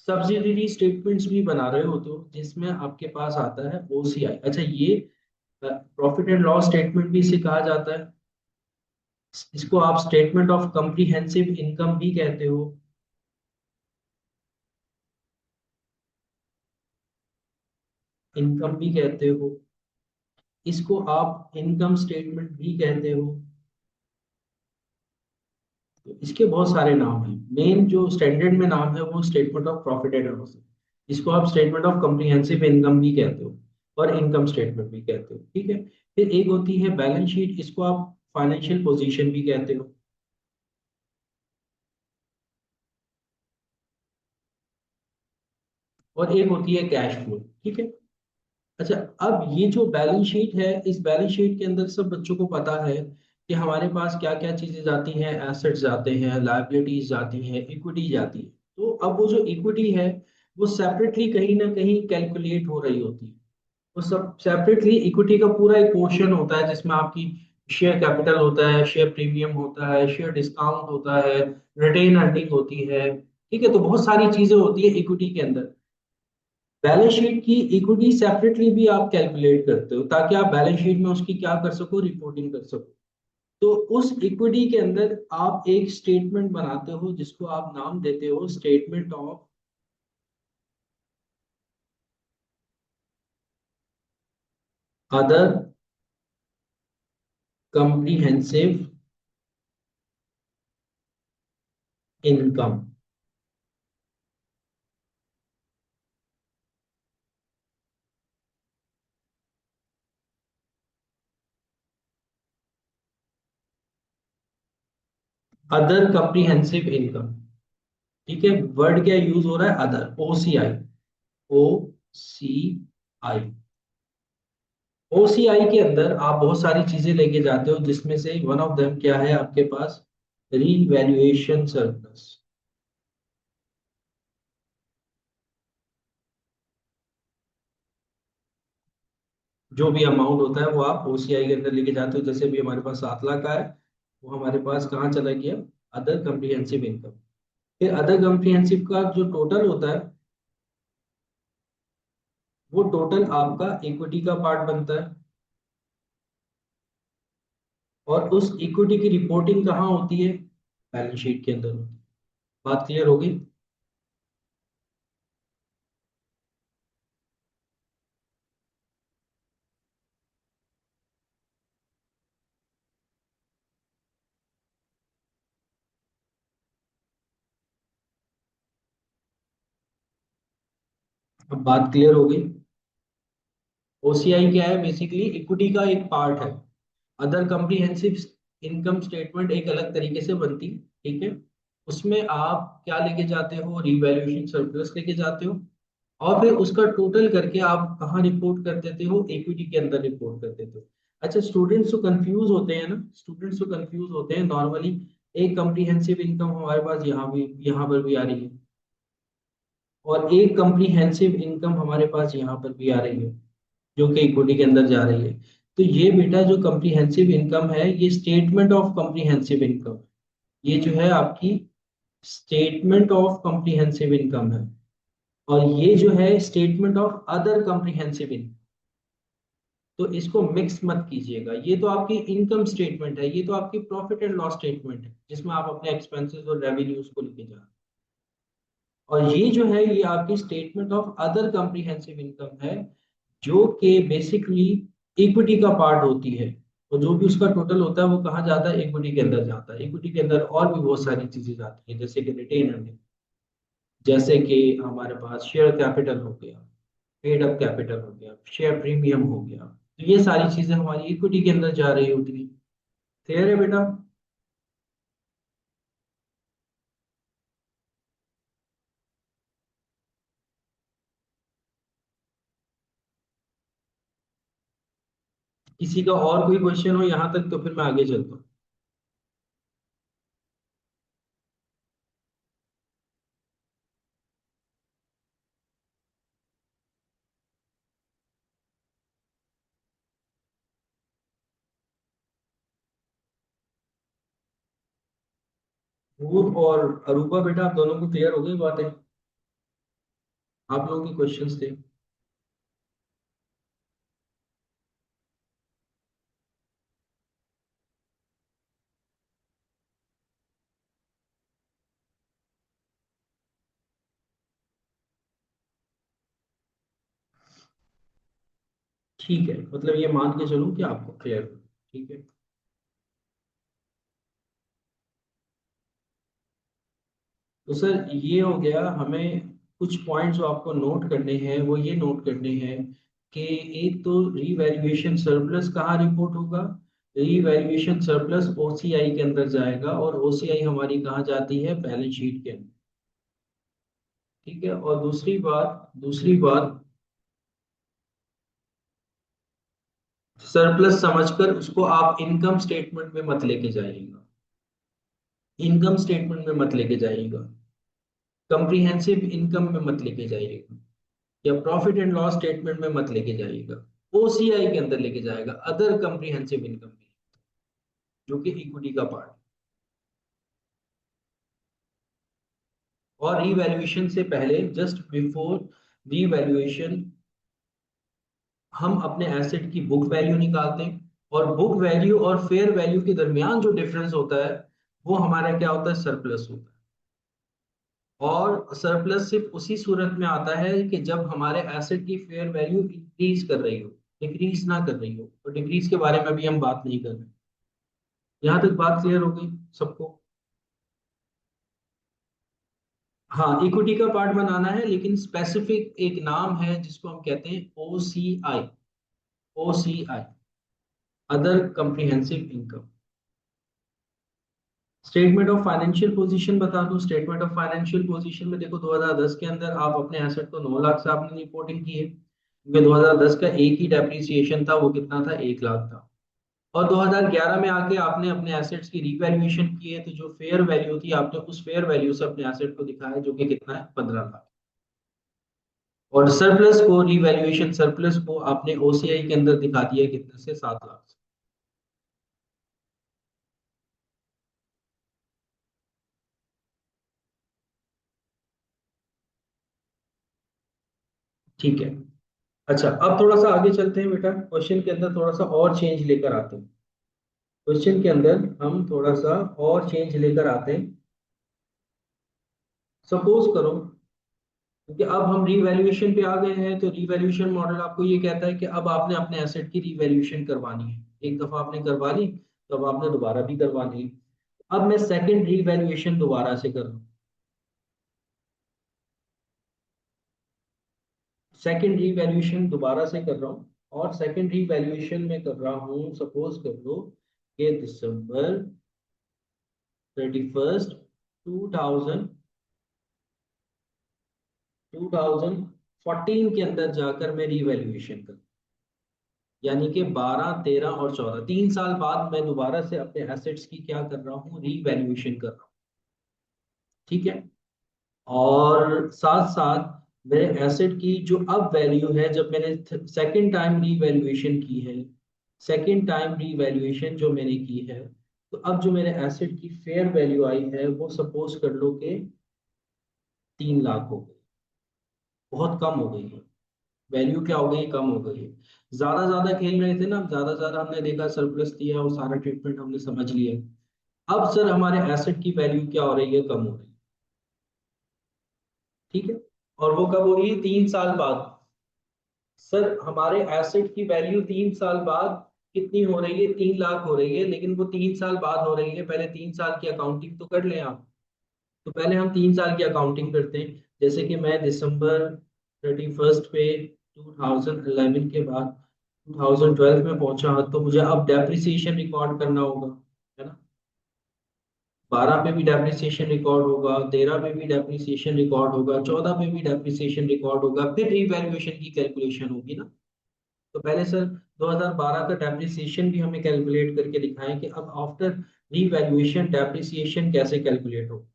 सब्सिडरी स्टेटमेंट्स भी बना रहे होते हो, जिसमें आपके पास आता है ओसीआई। अच्छा, ये प्रॉफिट एंड लॉस स्टेटमेंट भी इसे कहा जाता है। इसको आप स्टेटमेंट ऑफ कम्प्रीहेंसिव इनकम भी कहते हो। इनकम भी कहते हो। इसको आप इनकम स्टेटमेंट भी कहते हो। तो इसके बहुत सारे नाम हैं। मेन जो स्टैंडर्ड में नाम है वो statement of profit and loss है। इसको आप स्टेटमेंट ऑफ कम्प्रीहेंसिव इनकम भी कहते हो, और इनकम स्टेटमेंट भी कहते हो। ठीक है। फिर एक होती है बैलेंस शीट, इसको आप फाइनेंशियल पोजीशन भी कहते हो। और एक होती है कैश फ्लो। ठीक है। अच्छा, अब ये जो बैलेंस शीट है, इस बैलेंस शीट के अंदर सब बच्चों को पता है कि हमारे पास क्या क्या चीजें जाती हैं। एसेट्स जाते हैं, लायबिलिटीज जाती हैं, इक्विटी जाती है। तो अब वो जो इक्विटी है, वो सेपरेटली कहीं ना कहीं कैलकुलेट हो रही होती है। वो सब सेपरेटली, इक्विटी का पूरा एक पोर्शन होता है जिसमें आपकी शेयर कैपिटल होता है, शेयर प्रीमियम होता है, शेयर डिस्काउंट होता है, रिटेन अर्निंग होती है। ठीक है, तो बहुत सारी चीजें होती है इक्विटी के अंदर। बैलेंस शीट की इक्विटी सेपरेटली भी आप कैलकुलेट करते हो, ताकि आप बैलेंस शीट में उसकी क्या कर सको, रिपोर्टिंग कर सको। तो उस इक्विटी के अंदर आप एक स्टेटमेंट बनाते हो जिसको आप नाम देते हो statement of other comprehensive income. Other comprehensive income. ठीक है। वर्ड क्या यूज हो रहा है? Other, OCI. O C I. OCI के अंदर आप बहुत सारी चीजें लेके जाते हो, जिसमें से वन ऑफ देम क्या है आपके पास? Revaluation surplus. जो भी अमाउंट होता है वो आप ओसीआई के अंदर लेके जाते हो। जैसे भी हमारे पास 7 लाख का है, वो हमारे पास कहाँ चला गया? Other comprehensive income. फिर अदर कम्प्रीहेंसिव का जो टोटल होता है, वो टोटल आपका इक्विटी का पार्ट बनता है। और उस इक्विटी की रिपोर्टिंग कहाँ होती है? बैलेंस शीट के अंदर होती है। बात क्लियर होगी? अब बात क्लियर हो गई। ओसीआई क्या है? बेसिकली इक्विटी का एक पार्ट है। अदर कम्प्रीहेंसिव इनकम स्टेटमेंट एक अलग तरीके से बनती। ठीक है। उसमें आप क्या लेके जाते हो, रिवैल्यूएशन सरप्लस लेके जाते हो, और फिर उसका टोटल करके आप कहाँ रिपोर्ट कर देते हो, इक्विटी के अंदर रिपोर्ट कर देते हो। अच्छा, स्टूडेंट्स तो कंफ्यूज होते हैं ना, स्टूडेंट्स तो कंफ्यूज होते हैं नॉर्मली। एक कम्प्रीहेंसिव इनकम हमारे पास यहाँ पर भी आ रही है, और एक कम्प्रीहेंसिव इनकम हमारे पास यहाँ पर भी आ रही है, जो कि इक्विटी के अंदर जा रही है। तो ये बेटा जो कम्प्रीहेंसिव इनकम है, ये स्टेटमेंट ऑफ कम्प्रीहेंसिव इनकम, ये जो है आपकी स्टेटमेंट ऑफ कम्प्रीहेंसिव इनकम है। और ये जो है statement of other comprehensive income. तो इसको मिक्स मत कीजिएगा, ये तो आपकी इनकम स्टेटमेंट है, ये तो आपकी प्रॉफिट एंड लॉस स्टेटमेंट है, जिसमें आप अपने एक्सपेंसेस और रेवेन्यूज को लेके जा रहे हैं। और ये जो है ये आपकी statement of other comprehensive income है, जो कि बेसिकली इक्विटी का पार्ट होती है। और जो भी उसका टोटल होता है वो कहाँ जाता है, इक्विटी के अंदर जाता है। इक्विटी के अंदर और भी बहुत सारी चीजें जाती हैं, जैसे कि रिटेन अर्निंग, जैसे कि हमारे पास शेयर कैपिटल हो गया, पेड अप कैपिटल हो गया, शेयर प्रीमियम हो गया। तो ये सारी चीजें हमारी इक्विटी के अंदर जा रही होती है। क्लियर है बेटा? किसी का और कोई क्वेश्चन हो यहाँ तक तो फिर मैं आगे चलता हूँ। रूप और अरूपा बेटा, आप दोनों को क्लियर हो गई बातें? आप लोगों के क्वेश्चंस थे। ठीक है, मतलब ये मान के चलूं कि आपको क्लियर हो। ठीक है। तो सर ये हो गया, हमें कुछ पॉइंट्स जो आपको नोट करने हैं वो ये नोट करने हैं कि एक तो रीवैल्यूएशन सरप्लस कहाँ रिपोर्ट होगा, रीवैल्यूएशन सरप्लस ओसीआई के अंदर जाएगा, और ओसीआई हमारी कहाँ जाती है, बैलेंस शीट के अंदर। ठीक है। और दूसरी बात, सरप्लस समझकर उसको आप इनकम स्टेटमेंट में मत लेके जाइएगा, इनकम स्टेटमेंट में मत लेके जाइएगा, कंप्रीहेंसिव इनकम में मत लेके जाइएगा, या प्रॉफिट एंड लॉस स्टेटमेंट में मत लेके जाइएगा। ओसीआई के अंदर लेके जाएगा, अदर कंप्रीहेंसिव इनकम में, जो कि इक्विटी का पार्ट। और रीवैल्यूएशन से पहले, जस्ट बिफोर रीवैल्यूएशन, हम अपने एसेट की बुक वैल्यू निकालते हैं, और बुक वैल्यू और फेयर वैल्यू के दरमियान जो डिफरेंस होता है वो हमारा क्या होता है, सरप्लस होता है। और सरप्लस सिर्फ उसी सूरत में आता है कि जब हमारे एसेट की फेयर वैल्यू इंक्रीज कर रही हो, डिक्रीज ना कर रही हो। और डिक्रीज के बारे में भी हम बात नहीं कर रहे। यहाँ तक बात क्लियर हो गई सबको? हाँ, इक्विटी का पार्ट बनाना है, लेकिन स्पेसिफिक एक नाम है जिसको हम कहते हैं OCI. OCI, other comprehensive income. Statement of financial position बता दूं। स्टेटमेंट ऑफ फाइनेंशियल पोजीशन में देखो, 2010 के अंदर आप अपने एसेट को 9 लाख से आपने रिपोर्टिंग की है, क्योंकि 2010 का एक ही डेप्रिसिएशन था, वो कितना था, 1 लाख था। और 2011 में आके आपने अपने एसेट्स की रिवैल्यूएशन की है, तो जो फेयर वैल्यू थी आपने उस फेयर वैल्यू से अपने एसेट को दिखाया, जो कि कितना है, 15 लाख। और सरप्लस को, रिवैल्यूएशन सरप्लस को आपने ओसीआई के अंदर दिखा दिया कितने से, 7 लाख से। ठीक है। अच्छा, अब थोड़ा सा आगे चलते हैं बेटा, क्वेश्चन के अंदर थोड़ा सा और चेंज लेकर आते हैं। क्वेश्चन के अंदर हम थोड़ा सा और चेंज लेकर आते हैं। सपोज करो, क्योंकि अब हम रीवैल्यूएशन पे आ गए हैं, तो रीवैल्यूएशन मॉडल आपको ये कहता है कि अब आपने अपने एसेट की रीवैल्यूएशन करवानी है। एक दफा आपने करवा ली, तो अब आपने दोबारा भी करवानी है। अब मैं सेकंड रीवैल्यूएशन दोबारा से कर रहा हूँ। सेकंड रीवैल्यूएशन दोबारा से कर रहा हूँ, और सेकंड रीवैल्यूएशन में कर रहा हूँ, सपोज कर लो कि दिसंबर 31 2000 2014 के अंदर जाकर मैं रीवैल्यूएशन कर, यानी कि 12, 13 और 14, 3 साल बाद मैं दोबारा से अपने एसेट्स की क्या कर रहा हूँ, रीवैल्यूएशन कर रहा हूँ। ठीक है। और साथ साथ मेरे एसेट की जो अब वैल्यू है, जब मैंने सेकंड टाइम रीवैल्यूएशन की है, सेकंड टाइम रीवैल्यूएशन जो मैंने की है, तो अब जो मेरे एसेट की फेयर वैल्यू आई है वो सपोज कर लो कि 3 लाख हो गई। बहुत कम हो गई है, वैल्यू क्या हो गई, कम हो गई है। ज्यादा ज्यादा खेल रहे थे ना, ज्यादा ज्यादा हमने देखा, सरप्लस दिया, वो सारा ट्रीटमेंट हमने समझ लिया। अब सर हमारे एसेट की वैल्यू क्या हो रही है, कम हो रही है। ठीक है। और वो कब हो रही है, 3 साल बाद। सर हमारे एसेट की वैल्यू 3 साल बाद कितनी हो रही है, 3 लाख हो रही है, लेकिन वो 3 साल बाद हो रही है। पहले 3 साल की अकाउंटिंग तो कर लें आप। तो पहले हम 3 साल की अकाउंटिंग करते हैं। जैसे कि मैं दिसंबर 31 पे 2011 के बाद 2012 में पहुंचा, तो मुझे अब डेप्रिसिएशन रिकॉर्ड करना होगा, है ना। 12 पे भी डेप्रिसिएशन रिकॉर्ड होगा, 13 पे भी डेप्रिसिएशन रिकॉर्ड होगा, 14 पे भी डेप्रिसिएशन रिकॉर्ड होगा, फिर रिवैल्यूएशन की कैलकुलेशन होगी ना। तो पहले सर 2012 का डेप्रिसिएशन भी हमें कैलकुलेट करके दिखाएं कि अब आफ्टर रीवैल्यूएशन डेप्रिसिएशन कैसे कैलकुलेट होगा।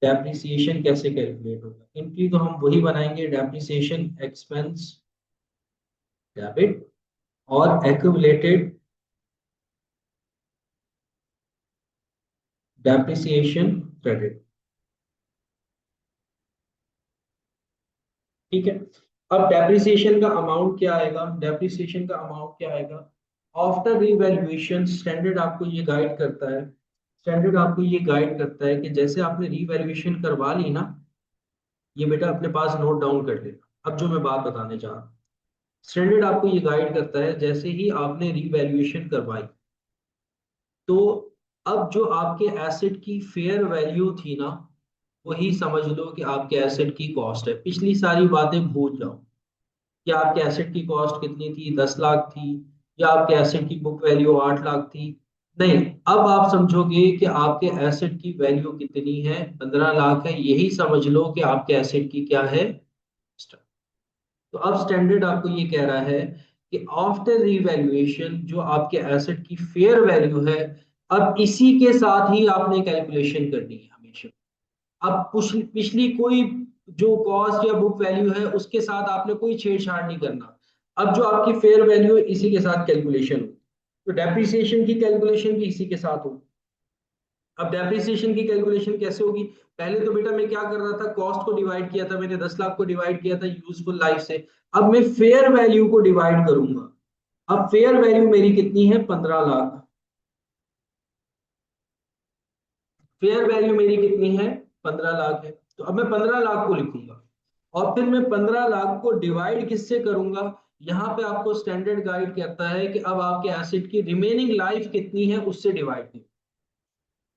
डेप्रिसिएशन कैसे कैलकुलेट होगा, इनकी तो हम वही बनाएंगे, डेप्रिसिएशन एक्सपेंस डेबिट और एक्यूमुलेटेड डेप्रिसिएशन क्रेडिट। ठीक है। अब डेप्रिसिएशन का अमाउंट क्या आएगा, डेप्रिसिएशन का अमाउंट क्या आएगा आफ्टर रीवैल्यूएशन। स्टैंडर्ड आपको ये गाइड करता है, स्टैंडर्ड आपको ये गाइड करता है कि जैसे आपने रीवैल्यूएशन करवा ली ना, ये बेटा अपने पास नोट डाउन कर लेना। अब जो मैं बात बताने जा रहा हूँ, स्टैंडर्ड आपको ये गाइड करता है, जैसे ही आपने रीवैल्यूएशन करवाई, तो अब जो आपके एसेट की फेयर वैल्यू थी ना, वही समझ लो कि आपके एसेट की कॉस्ट है। पिछली सारी बातें भूल जाओ कि आपके एसेट की कॉस्ट कितनी थी, 10 लाख थी, या आपके एसेट की बुक वैल्यू 8 लाख थी। नहीं, अब आप समझोगे कि आपके एसेट की वैल्यू कितनी है, 15 लाख है। यही समझ लो कि आपके एसेट की क्या है। तो अब स्टैंडर्ड आपको ये कह रहा है कि आफ्टर रिवैल्यूएशन जो आपके एसेट की फेयर वैल्यू है, अब इसी के साथ ही आपने कैलकुलेशन करनी है हमेशा। अब पिछली कोई जो कॉस्ट या बुक वैल्यू है उसके साथ आपने कोई छेड़छाड़ नहीं करना। अब जो आपकी फेयर वैल्यू है इसी के साथ कैलकुलेशन हो, तो डेप्रिसिएशन की कैलकुलेशन भी इसी के साथ हो। अब डेप्रिसिएशन की कैलकुलेशन कैसे होगी, पहले तो बेटा मैं क्या कर रहा था, कॉस्ट को डिवाइड किया था मैंने, 10 लाख को डिवाइड किया था यूजफुल लाइफ से। अब मैं फेयर वैल्यू को डिवाइड करूंगा। अब फेयर वैल्यू मेरी कितनी है, 15 लाख। फेयर वैल्यू मेरी कितनी है, 15 लाख है। तो अब मैं 15 लाख को लिखूंगा, और फिर मैं 15 लाख को डिवाइड किससे करूंगा। यहाँ पे आपको स्टैंडर्ड गाइड कहता है कि अब आपके एसिड की रिमेनिंग लाइफ कितनी है उससे डिवाइड करो।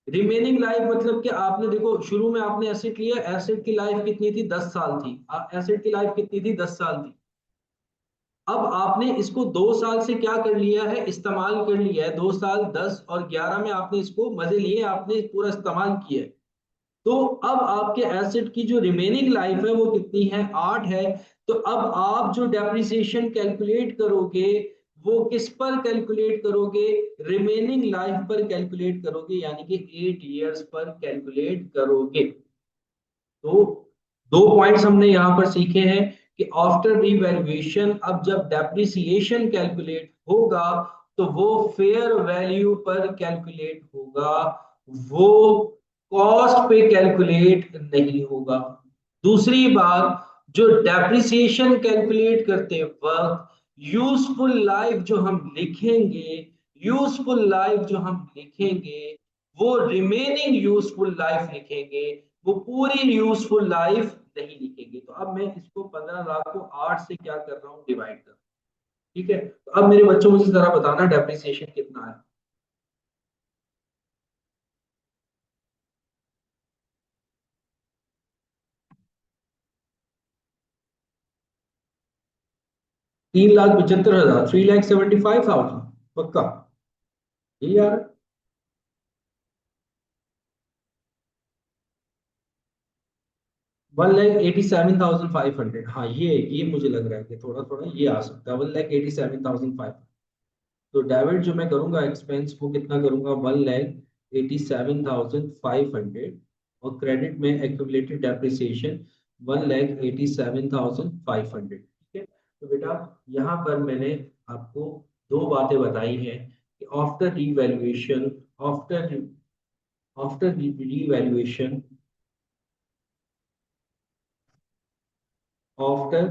रिमेनिंग लाइफ मतलब कि आपने देखो, शुरू में आपने एसिड लिया, एसिड की लाइफ कितनी थी, 10 साल थी। एसिड की लाइफ कितनी थी, 10 साल थी। अब आपने इसको 2 साल से क्या कर लिया है, इस्तेमाल कर लिया है। 2 साल, 10 और 11 में आपने इसको मजे लिए, आपने पूरा इस्तेमाल किया है। तो अब आपके एसिड की जो रिमेनिंग लाइफ है वो कितनी है, 8 है। तो अब आप जो डेप्रिसिएशन कैलकुलेट करोगे, वो किस पर कैलकुलेट करोगे, रिमेनिंग लाइफ पर कैलकुलेट करोगे, यानी कि 8 ईयर्स पर कैलकुलेट करोगे। तो 2 पॉइंट्स हमने यहाँ पर सीखे हैं कि आफ्टर रिवैल्यूएशन अब जब डेप्रिसिएशन कैलकुलेट होगा, तो वो फेयर वैल्यू पर कैलकुलेट होगा, वो कॉस्ट पे कैलकुलेट नहीं होगा। दूसरी बात, जो डेप्रिसिएशन कैलकुलेट करते वक्त यूजफुल लाइफ जो हम लिखेंगे, यूजफुल लाइफ जो हम लिखेंगे, वो रिमेनिंग यूजफुल लाइफ लिखेंगे, वो पूरी यूजफुल लाइफ नहीं लिखेंगे। तो अब मैं इसको 15 लाख को 8 से क्या कर रहा हूँ, डिवाइड कर रहा हूँ। ठीक है। तो अब मेरे बच्चों मुझे जरा बताना डेप्रिसिएशन कितना है। 3,75,000, 3,75,000 पक्का। ये यार, 1,87,500, हाँ ये मुझे लग रहा है कि थोड़ा थोड़ा ये आ सकता है, 1,87,500। तो डेबिट जो मैं करूंगा एक्सपेंस वो कितना करूंगा, 1,87,500। और क्रेडिट में एक्यूमुलेटेड डेप्रिसिएशन 1,87,500। ठीक है, तो बेटा यहाँ पर मैंने आपको दो बातें बताई हैं कि after revaluation, after after revaluation, after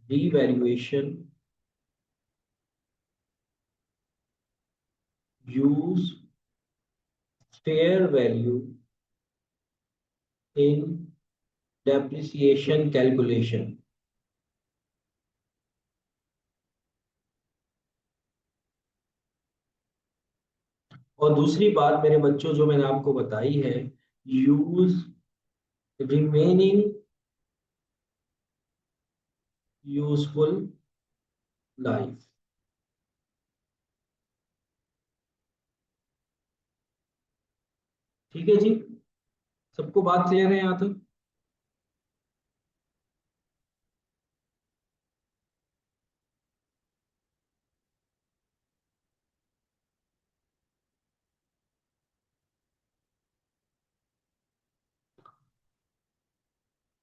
revaluation use fair value in depreciation calculation। और दूसरी बात मेरे बच्चों जो मैंने आपको बताई है, यूज रिमेनिंग यूजफुल लाइफ। ठीक है जी, सबको बात क्लियर है यहाँ तक?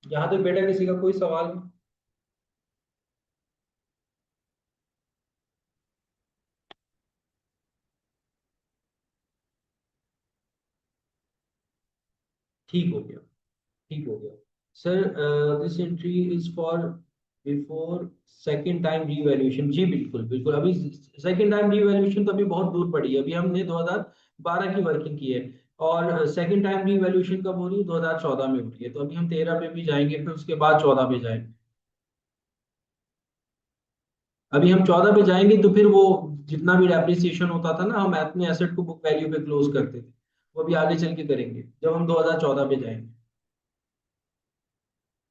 यहाँ तक बेटा किसी का कोई सवाल? ठीक हो गया, ठीक हो गया। Sir this entry is for before second time revaluation, जी बिल्कुल बिल्कुल। अभी सेकेंड टाइम रीवैल्यूएशन तो अभी बहुत दूर पड़ी है, अभी हमने 2012 की वर्किंग की है। और सेकेंड टाइम रीवैल्यूएशन कब हो रही है, 2014 में हो रही है। तो अभी हम 13 पे भी जाएंगे, फिर उसके बाद 14 पे जाएंगे। अभी हम 14 पे जाएंगे तो फिर वो जितना भी डेप्रिसिएशन होता था ना, हम अपने एसेट को बुक वैल्यू पे क्लोज करते थे, वो भी आगे चल के करेंगे जब हम 2014 पे जाएंगे।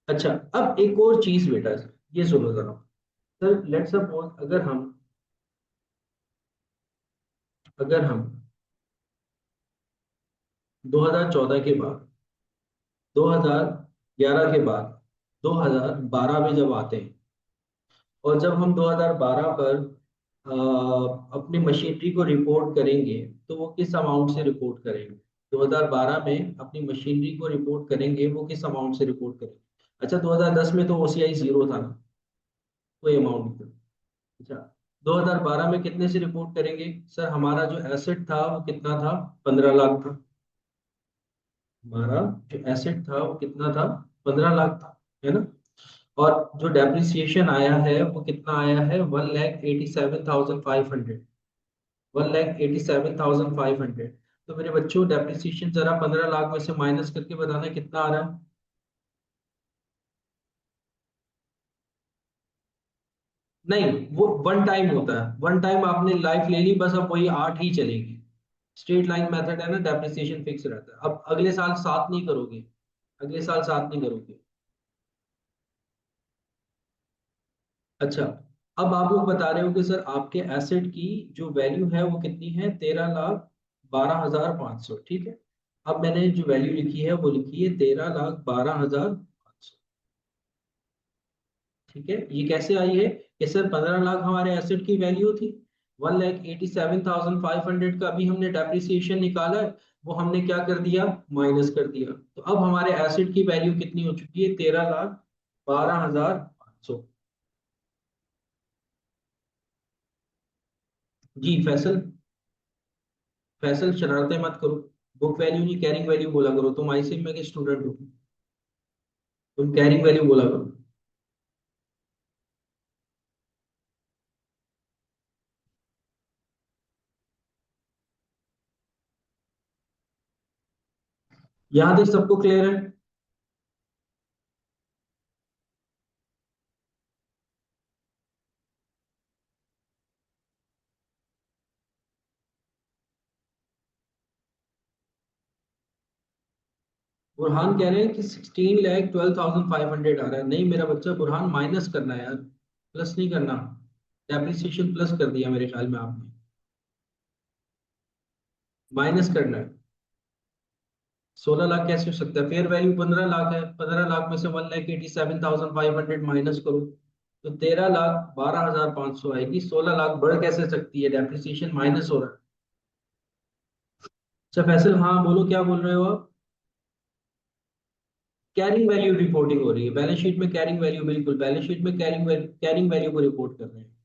अच्छा, अब एक और चीज बेटा, ये सुनो जरा। सर लेट्स सपोज अगर हम 2014 के बाद, 2011 के बाद 2012 में जब आते हैं, और जब हम 2012 पर अपनी मशीनरी को रिपोर्ट करेंगे, तो वो किस अमाउंट से रिपोर्ट करेंगे? 2012 में अपनी मशीनरी को रिपोर्ट करेंगे, वो किस अमाउंट से रिपोर्ट करेंगे? अच्छा, 2010 में तो ओसीआई जीरो था ना, कोई अमाउंट नहीं था। अच्छा, 2012 में कितने से रिपोर्ट करेंगे? सर हमारा जो एसेट था वो कितना था, 15 लाख था। हमारा जो एसेट था वो कितना था, 15 लाख था, है ना? और जो डेप्रिसिएशन आया है वो कितना आया है, 1,87,500। 1,87,500। तो मेरे बच्चों डेप्रिसिएशन जरा 15 लाख में से माइनस करके बताना कितना आ रहा है। नहीं, वो वन टाइम होता है, वन टाइम आपने लाइफ ले ली बस, अब वही 8 ही चलेगी। स्ट्रेट लाइन मेथड है ना, डेप्रिसिएशन फिक्स रहता है। अब अगले साल सात नहीं करोगे, अगले साल सात नहीं करोगे। अच्छा, अब आप लोग बता रहे हो कि सर आपके एसेट की जो वैल्यू है वो कितनी है, 13,12,500, ठीक है। अब मैंने जो वैल्यू लिखी है वो लिखी है 13,12,500। ठीक है, ये कैसे आई है कि सर 15 लाख हमारे एसेट की वैल्यू थी, 1,87,500 का अभी हमने डेप्रिसिएशन निकाला है, वो हमने क्या कर दिया, माइनस कर दिया। तो अब हमारे एसेट की वैल्यू कितनी हो चुकी है, 13,12,500। जी फैसल, फैसल शरारतें मत करो। बुक वैल्यू नहीं कैरिंग वैल्यू बोला करो, तुम आईसीएम में के स्टूडेंट हो, तुम कैरिंग वैल्यू बोला करो। यहाँ तक सबको क्लियर है? बुरहान कह रहे हैं कि 16,12,500 आ रहा है। नहीं मेरा बच्चा, बुरहान माइनस करना है यार, प्लस नहीं करना। डेप्रिसिएशन प्लस कर दिया मेरे ख्याल में आपने, माइनस करना है। 16 लाख कैसे हो सकता है? फेयर वैल्यू 15 लाख है, 15 लाख में से 1,87,500 माइनस करो तो 13,12,500 आएगी। 16 लाख बढ़ कैसे सकती है? डेप्रिसिएशन माइनस हो रहा है। अच्छा फैसल, हाँ बोलो क्या बोल रहे हो आप? कैरिंग वैल्यू रिपोर्टिंग हो रही है बैलेंस शीट में, कैरिंग वैल्यू, बिल्कुल बैलेंस शीट में कैरिंग वैल्यू को रिपोर्ट कर रहे हैं।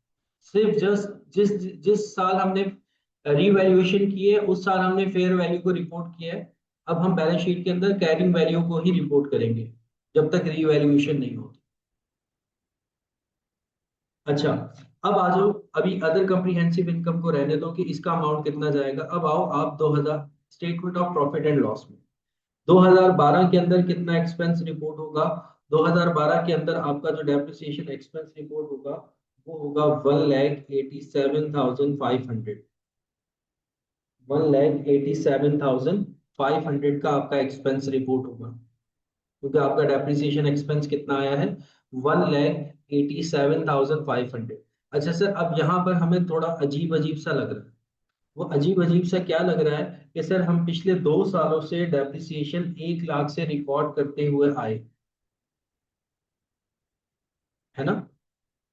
सिर्फ जस्ट जिस जिस साल हमने रीवैल्यूएशन की है उस साल हमने फेयर वैल्यू को रिपोर्ट किया है। अब हम बैलेंस शीट के अंदर कैरिंग वैल्यू को ही रिपोर्ट करेंगे जब तक रीवैल्यूएशन नहीं होती। अच्छा, अब आ जाओ, अभी अदर कम्प्रीहेंसिव इनकम को रहने दो कि इसका अमाउंट कितना जाएगा। अब आओ आप 2000 statement of profit and loss में। 2012 के अंदर कितना एक्सपेंस रिपोर्ट होगा? 2012 के अंदर आपका जो डेप्रिसिएशन एक्सपेंस रिपोर्ट होगा वो होगा 1,87,500। 1,87,500 का आपका एक्सपेंस रिपोर्ट होगा, क्योंकि आपका डेप्रिसिएशन एक्सपेंस कितना आया है? 1,87,500। अच्छा सर, अब यहाँ पर हमें थोड़ा अजीब अजीब सा लग रहा है। वो अजीब अजीब सा क्या लग रहा है कि सर हम पिछले 2 सालों से डेप्रिसिएशन 1 लाख से रिकॉर्ड करते हुए आए, है ना?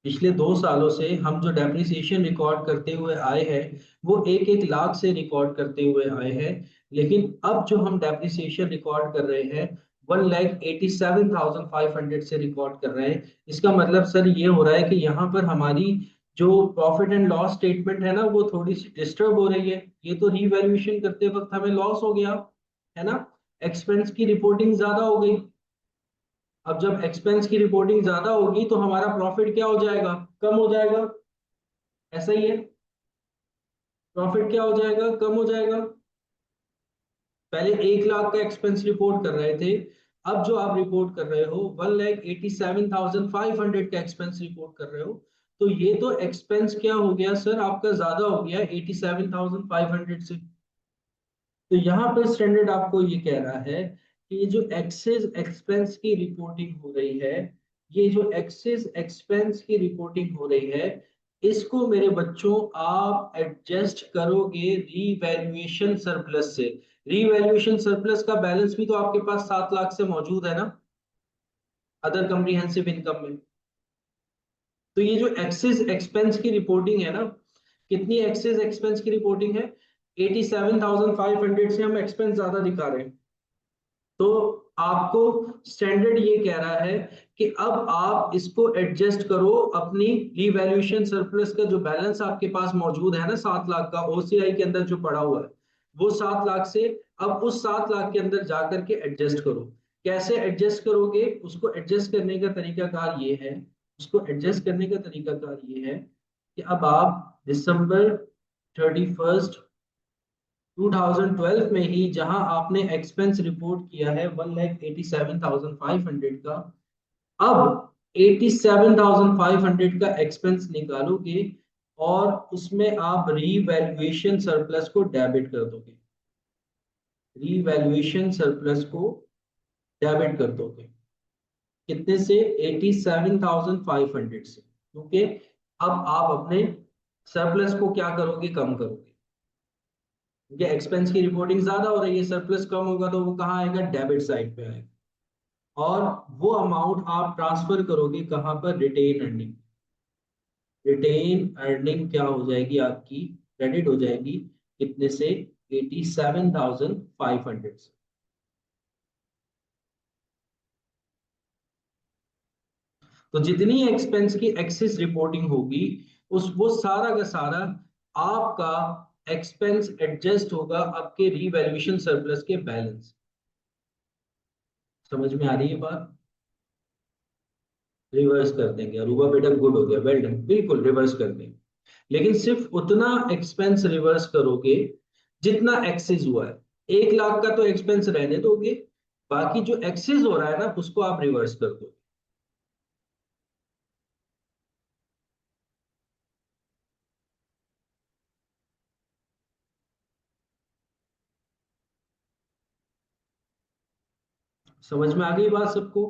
पिछले 2 सालों से हम जो डेप्रिसिएशन रिकॉर्ड करते हुए आए हैं वो 1-1 लाख से रिकॉर्ड करते हुए आए हैं। लेकिन अब जो हम डेप्रिसिएशन रिकॉर्ड कर रहे हैं 1,87,500 से रिकॉर्ड कर रहे हैं। इसका मतलब सर ये हो रहा है कि यहाँ पर हमारी जो प्रॉफिट एंड लॉस स्टेटमेंट है ना वो थोड़ी सी डिस्टर्ब हो रही है। ये तो रीवैल्यूएशन करते वक्त हमें लॉस हो गया, है ना? एक्सपेंस की रिपोर्टिंग ज्यादा हो गई। अब जब एक्सपेंस की रिपोर्टिंग ज्यादा होगी तो हमारा प्रॉफिट क्या हो जाएगा? कम हो जाएगा। ऐसा ही है, प्रॉफिट क्या हो जाएगा? कम हो जाएगा। पहले 1 लाख का एक्सपेंस रिपोर्ट कर रहे थे, अब जो आप रिपोर्ट कर रहे हो 1,87,500 का एक्सपेंस रिपोर्ट कर रहे हो। तो ये तो एक्सपेंस क्या हो गया सर आपका? ज्यादा हो गया 87,500 से। तो यहाँ पर स्टैंडर्ड आपको ये कह रहा है कि ये जो एक्सेस एक्सपेंस की रिपोर्टिंग हो रही है, ये जो एक्सेस एक्सपेंस की रिपोर्टिंग हो रही है, इसको मेरे बच्चों आप एडजस्ट करोगे रीवैल्यूएशन सरप्लस से। रीवैल्यूएशन सरप्लस का बैलेंस भी तो आपके पास 7 लाख से मौजूद है ना, अदर कम्प्रीहेंसिव इनकम में। तो ये जो एक्सेस एक्सपेंस की रिपोर्टिंग है ना, कितनी एक्सेस एक्सपेंस की रिपोर्टिंग है? 87,500 से हम एक्सपेंस ज्यादा दिखा रहे हैं। तो आपको स्टैंडर्ड ये कह रहा है कि अब आप इसको एडजस्ट करो अपनी रिवैल्यूएशन सरप्लस का जो बैलेंस आपके पास मौजूद है ना 7 लाख का ओसीआई के अंदर जो पड़ा हुआ है, वो 7 लाख से अब उस 7 लाख के अंदर जाकर के एडजस्ट करो। कैसे एडजस्ट करोगे? उसको एडजस्ट करने का तरीकाकार ये है, उसको एडजस्ट करने का तरीकाकार ये है कि अब आप December 31 2012 में ही जहां आपने एक्सपेंस रिपोर्ट किया है 1,87,500 का, अब 87,500 का एक्सपेंस निकालोगे और उसमें आप रीवैल्यूएशन सरप्लस को डेबिट कर दोगे। रीवैल्यूएशन सरप्लस को डेबिट कर दोगे कितने से? 87,500 से, क्योंकि अब आप अपने सरप्लस को क्या करोगे? कम करोगे, क्योंकि एक्सपेंस की रिपोर्टिंग ज्यादा हो रही है, सरप्लस कम होगा तो वो कहाँ आएगा? डेबिट साइड पे आएगा। और वो अमाउंट आप ट्रांसफर करोगे कहाँ पर? Retain earning. रिटेन अर्निंग क्या हो जाएगी आपकी? क्रेडिट हो जाएगी कितने से? 87,500 से। तो जितनी एक्सपेंस की एक्सेस रिपोर्टिंग होगी उस वो सारा का सारा आपका एक्सपेंस एडजस्ट होगा आपके रीवैल्यूएशन सरप्लस के बैलेंस। समझ में आ रही है बात? रिवर्स कर देंगे। अरूबा बेटा गुड हो गया, वेल डन, बिल्कुल रिवर्स कर देंगे। लेकिन सिर्फ उतना एक्सपेंस रिवर्स करोगे जितना एक्सेस हुआ है। 1 लाख का तो एक्सपेंस रहने दोगे, बाकी जो एक्सेस हो रहा है ना उसको आप रिवर्स कर दो। समझ में आ गई बात सबको?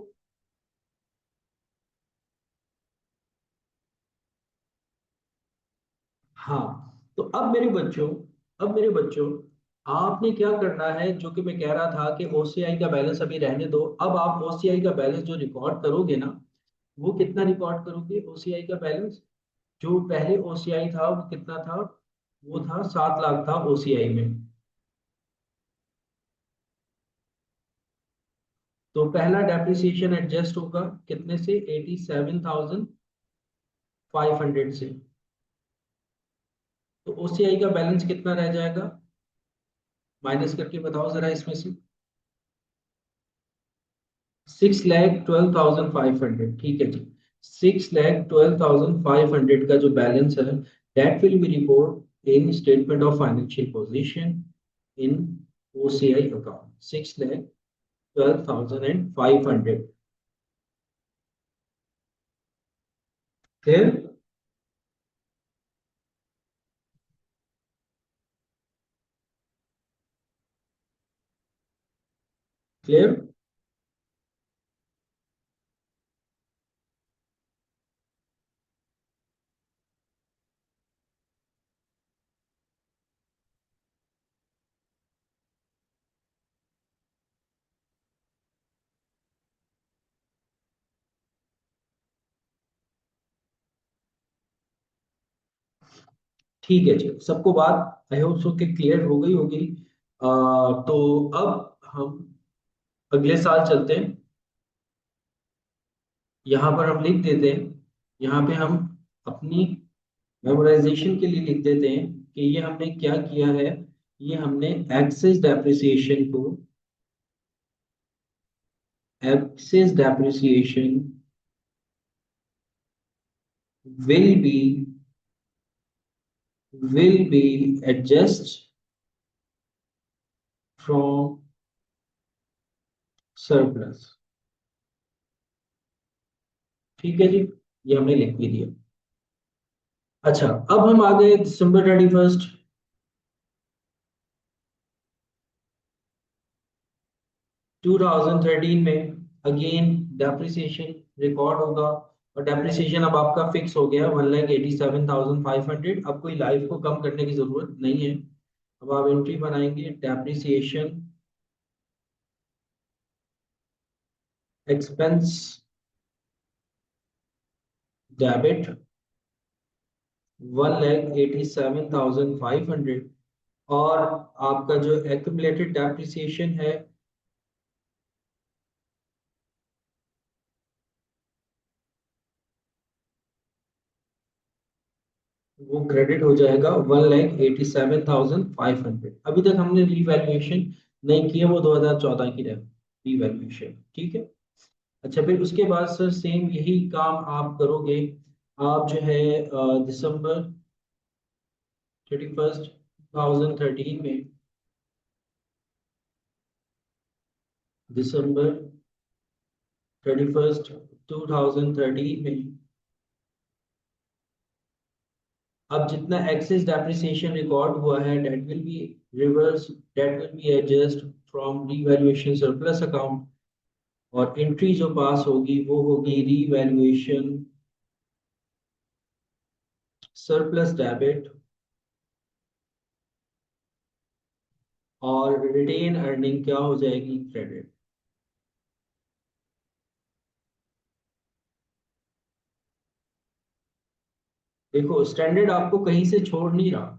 हाँ। तो अब मेरे बच्चों, अब मेरे बच्चों आपने क्या करना है, जो कि मैं कह रहा था कि ओसीआई का बैलेंस अभी रहने दो। अब आप ओसीआई का बैलेंस जो रिकॉर्ड करोगे ना, वो कितना रिकॉर्ड करोगे ओसीआई का बैलेंस? जो पहले ओसीआई था वो कितना था? वो था 7 लाख था ओसीआई में। तो पहला डेप्रिसिएशन एडजस्ट होगा कितने से? 87,500 से। तो ओसीआई का बैलेंस कितना रह जाएगा? माइनस करके बताओ जरा इसमें से। 6,12,500, ठीक है जी। 6,12,500 का जो बैलेंस है, that will be report in statement of financial position in OCI account. 6,12,500। Clear? Clear? ठीक है जी, सबको बात आई होप सो कि क्लियर हो गई होगी। तो अब हम अगले साल चलते हैं। यहाँ पर हम लिख देते हैं, यहाँ पे हम अपनी मेमोराइजेशन के लिए लिख देते हैं कि ये हमने क्या किया है। ये हमने एक्सेस डेप्रिसिएशन को, excess depreciation will be will be adjust from surplus। ठीक है जी, ये हमने लिख भी दिया। अच्छा, अब हम आ गए December 31, 2013 में। अगेन डेप्रिसिएशन रिकॉर्ड होगा, और डेप्रिसिएशन अब आपका फिक्स हो गया 1,87,500। अब कोई लाइफ को कम करने की जरूरत नहीं है। अब आप एंट्री बनाएंगे, डेप्रिसिएशन एक्सपेंस डेबिट 1,87,500। और आपका जो एक्यूमुलेटेड डेप्रिसिएशन है वो क्रेडिट हो जाएगा 1,87,500। अभी तक हमने रीवैल्यूएशन नहीं की है, वो 2014 की रीवैल्यूएशन, ठीक है। अच्छा, फिर उसके बाद सर सेम यही काम आप करोगे। आप जो है December 31, 2013 में, December 31, 2013 में अब जितना एक्सेस डेप्रिसिएशन रिकॉर्ड हुआ है, that will be reverse, that will be adjust from revaluation surplus account. और एंट्री जो पास होगी वो होगी रीवैल्यूएशन सरप्लस डेबिट, और रिटेन अर्निंग क्या हो जाएगी? क्रेडिट। देखो, स्टैंडर्ड आपको कहीं से छोड़ नहीं रहा।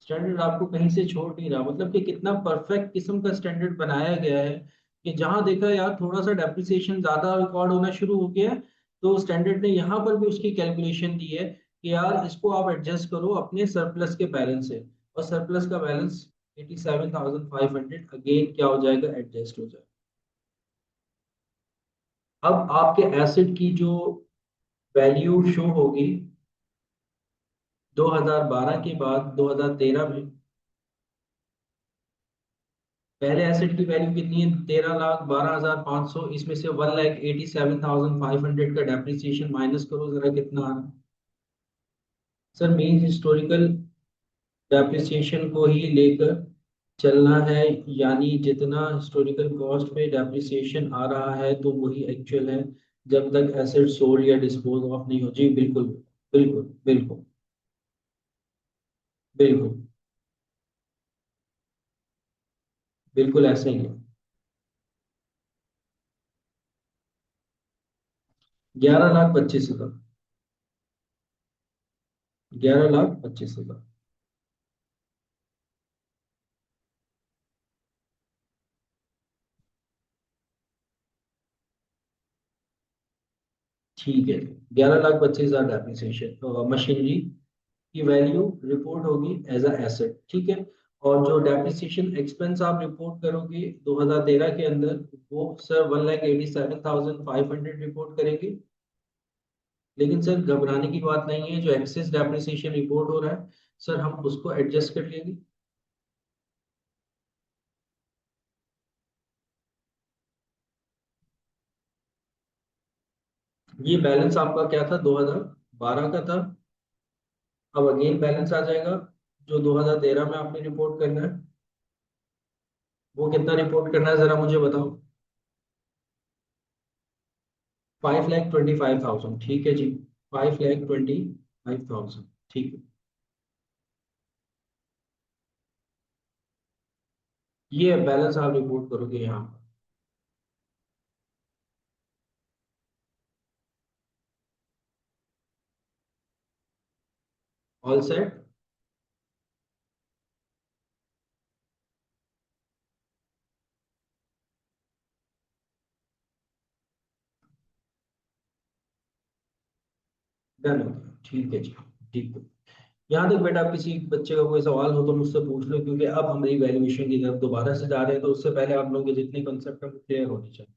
स्टैंडर्ड आपको कहीं से छोड़ नहीं रहा, मतलब कि कितना परफेक्ट किस्म का स्टैंडर्ड बनाया गया है कि जहां देखा यार थोड़ा सा डेप्रिसिएशन ज्यादा रिकॉर्ड होना शुरू हो गया है, तो स्टैंडर्ड ने यहाँ पर भी उसकी कैलकुलेशन दी है कि यार इसको आप एडजस्ट करो अपने सरप्लस के बैलेंस से। और सरप्लस का बैलेंस 87,500 अगेन क्या हो जाएगा? एडजस्ट हो जाएगा। अब आपके एसेट की जो वैल्यू शो होगी 2012 के बाद 2013 में, पहले एसेट की वैल्यू कितनी है? 13,12,500। इसमें से 1,87,500 का डेप्रिसिएशन माइनस करो जरा, कितना आ रहा है? सर मेन हिस्टोरिकल डेप्रिसिएशन को ही लेकर चलना है, यानी जितना हिस्टोरिकल कॉस्ट पे डेप्रिसिएशन आ रहा है तो वही एक्चुअल है, जब तक एसेट सोल्ड या डिस्पोज ऑफ नहीं हो। जी बिल्कुल, बिल्कुल, बिल्कुल, बिल्कुल। बिल्कुल ऐसे ही है। 11,25,000। 11,25,000। ठीक है। 11,25,000 डेप्रिसिएशन मशीनरी की वैल्यू रिपोर्ट होगी एज अ एसेट, ठीक है। और जो डेप्रिसिएशन एक्सपेंस आप रिपोर्ट करोगे 2013 के अंदर, वो सर 1,87,500 रिपोर्ट करेंगे। लेकिन सर घबराने की बात नहीं है, जो एक्सेस डेप्रिसिएशन रिपोर्ट हो रहा है सर, हम उसको एडजस्ट कर लेंगे। ये बैलेंस आपका क्या था, 2012 का था। अब अगेन बैलेंस आ जाएगा जो 2013 में आपने रिपोर्ट करना है। वो कितना रिपोर्ट करना है जरा मुझे बताओ। 5,25,000, ठीक है जी। 5,25,000, ठीक है। ये बैलेंस आप रिपोर्ट करोगे यहाँ पर। All set. डन हो गया, ठीक है जी। ठीक है। यहाँ तक बेटा किसी बच्चे का कोई सवाल हो तो मुझसे पूछ लो, क्योंकि अब हम रिवैल्यूएशन की तरफ दोबारा से जा रहे हैं, तो उससे पहले आप लोगों के जितने कंसेप्ट हैं क्लियर होने चाहिए।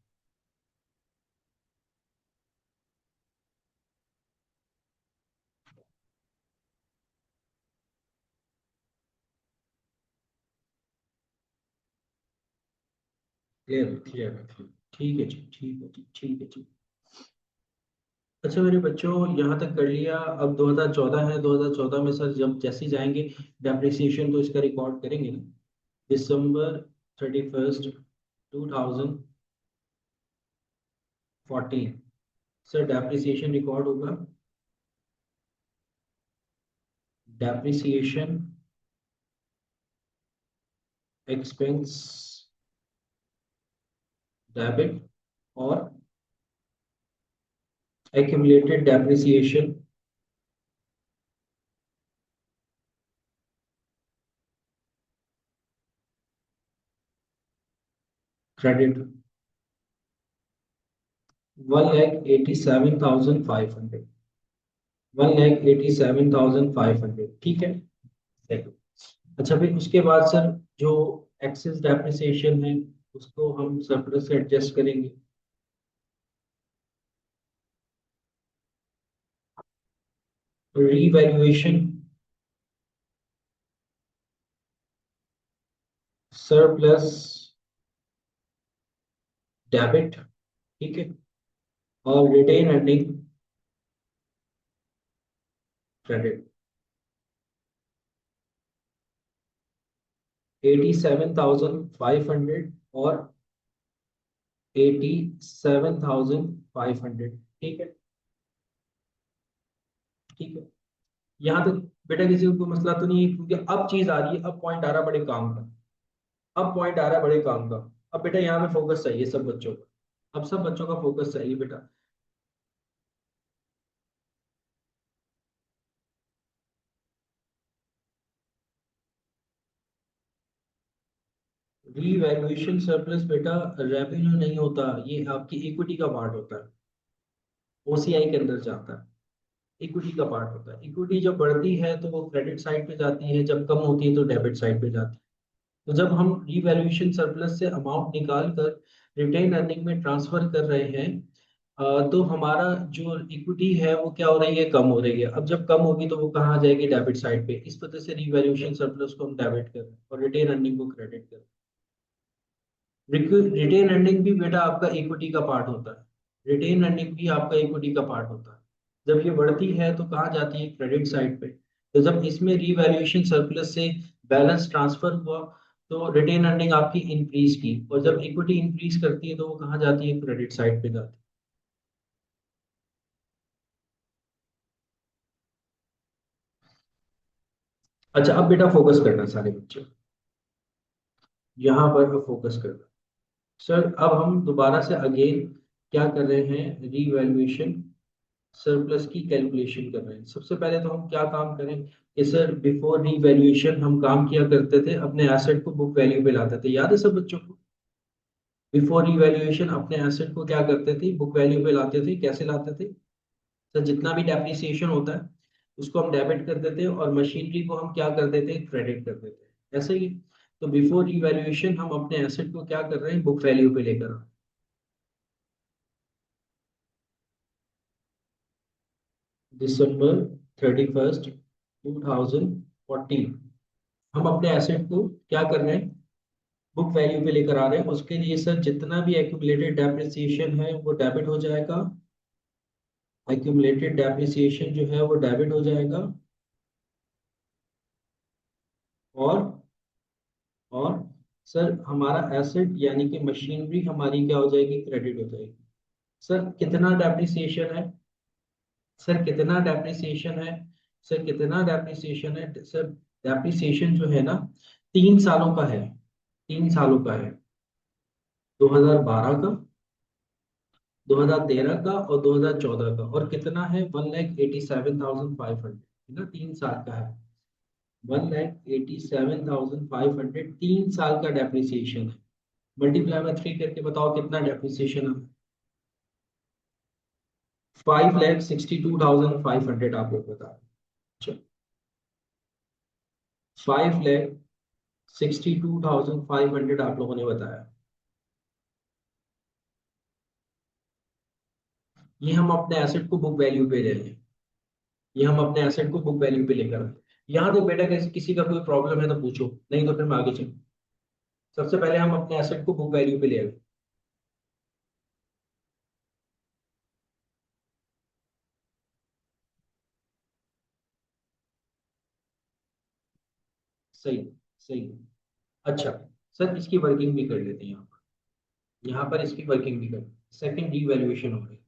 Clear clear clear. ठीक है जी, ठीक है जी, ठीक है जी। अच्छा मेरे बच्चों, यहाँ तक कर लिया। अब 2014 है, 2014 में सर जब जैसे ही जाएंगे डेप्रिसिएशन तो इसका रिकॉर्ड करेंगे ना। December 31, 2014 सर डेप्रिसिएशन रिकॉर्ड होगा। डेप्रिसिएशन एक्सपेंस डेबिट और एक्यूमुलेटेड डेप्रिसिएशन क्रेडिट। 1,87,500। 1,87,500, ठीक है। अच्छा फिर उसके बाद सर जो एक्सेस डेप्रिसिएशन है उसको हम सरप्लस से एडजस्ट करेंगे। रीवैल्यूएशन सरप्लस डेबिट, ठीक है। और रिटेन अर्निंग क्रेडिट। 87,500 और 87,500, ठीक है। ठीक है। यहाँ तक बेटा किसी को कोई मसला तो नहीं है, क्योंकि अब चीज आ रही है, अब पॉइंट आ रहा है बड़े काम का। अब पॉइंट आ रहा है बड़े काम का। अब बेटा यहाँ पे फोकस चाहिए सब बच्चों का। अब सब बच्चों का फोकस चाहिए बेटा। रीवैल्यूएशन सरप्लस बेटा रेवेन्यू नहीं होता, ये आपकी इक्विटी का पार्ट होता है। ओसीआई के अंदर जाता है। इक्विटी का पार्ट होता है। इक्विटी जब बढ़ती है तो वो क्रेडिट साइड पे जाती है, जब कम होती है तो डेबिट साइड पे जाती है। तो जब हम रीवैल्यूएशन सरप्लस से अमाउंट निकाल कर रिटेन अर्निंग में ट्रांसफर कर रहे हैं, तो हमारा जो इक्विटी है वो क्या हो रही है, कम हो रही है। अब जब कम होगी तो वो कहाँ आ जाएगी, डेबिट साइड पे। इस वजह से रीवैल्यूएशन सरप्लस को हम डेबिट कर रहे हैं और रिटेन अर्निंग को क्रेडिट कर रहे हैं। रिटेन अर्निंग भी बेटा आपका इक्विटी का पार्ट होता है। रिटेन अर्निंग भी आपका इक्विटी का पार्ट होता है। जब ये बढ़ती है तो कहाँ जाती है, क्रेडिट साइड पे। तो जब इसमें रीवैल्यूएशन सरप्लस से बैलेंस ट्रांसफर हुआ तो रिटेन अर्निंग आपकी इंक्रीज की, और जब इक्विटी इंक्रीज करती है तो वो कहाँ जाती है, क्रेडिट साइड पे जाती है। अच्छा अब बेटा फोकस करना सारे बच्चे। यहाँ पर फोकस कर रहे हैं। सर अब हम दोबारा से अगेन क्या कर रहे हैं, रीवैल्यूएशन सरप्लस की कैलकुलेशन कर रहे हैं। सबसे पहले तो हम क्या काम करें कि सर बिफोर रीवैल्यूएशन हम काम किया करते थे, अपने एसेट को बुक वैल्यू पे लाते थे। याद है सब बच्चों को? बिफोर रीवैल्यूएशन अपने एसेट को क्या करते थे, बुक वैल्यू पे लाते थे। कैसे लाते थे सर? जितना भी डेप्रिसिएशन होता है उसको हम डेबिट कर देते हैं और मशीनरी को हम क्या कर देते हैं, क्रेडिट कर देते हैं। ऐसे ही तो बिफोर रीवैल्यूएशन हम अपने एसेट को क्या कर रहे हैं, बुक वैल्यू पे लेकर आ रहे हैं। December 31, 2014 हम अपने एसेट को क्या कर रहे हैं, बुक वैल्यू पे लेकर आ रहे हैं। उसके लिए सर जितना भी एक्यूमुलेटेड डेप्रिसिएशन है वो डेबिट हो जाएगा। एक्यूमुलेटेड डेप्रिसिएशन जो है वो डेबिट हो जाएगा। और और सर हमारा एसेट यानी कि मशीनरी हमारी क्या हो जाएगी, क्रेडिट हो जाएगी। सर कितना डेप्रिसिएशन है, सर कितना डेप्रिसिएशन है, सर कितना डेप्रिसिएशन है सर? डेप्रिसिएशन जो है ना 3 सालों का है, 3 सालों का है। 2012 का, 2013 का और 2014 का। और कितना है, 1,87,500 है ना, 3 साल का है। 1,87,500 3 साल का डेप्रिसिएशन है। मल्टीप्लाई बाय 3 करके बताओ कितना डेप्रिसिएशन है। 5,62,500 आप लोग बता रहे। 5,62,500 आप लोगों ने बताया। ये हम अपने एसेट को बुक वैल्यू पे ले लें, ये हम अपने एसेट को बुक वैल्यू पे लेकर आए। यहाँ तो बेटा किसी का कोई प्रॉब्लम है तो पूछो, नहीं तो फिर मैं आगे चलूँ। सबसे पहले हम अपने एसेट को बुक वैल्यू पे ले आए। सही, सही। अच्छा सर इसकी वर्किंग भी कर लेते हैं यहाँ पर, यहाँ पर इसकी वर्किंग भी कर। सेकंड रीवैल्यूएशन हो रही है।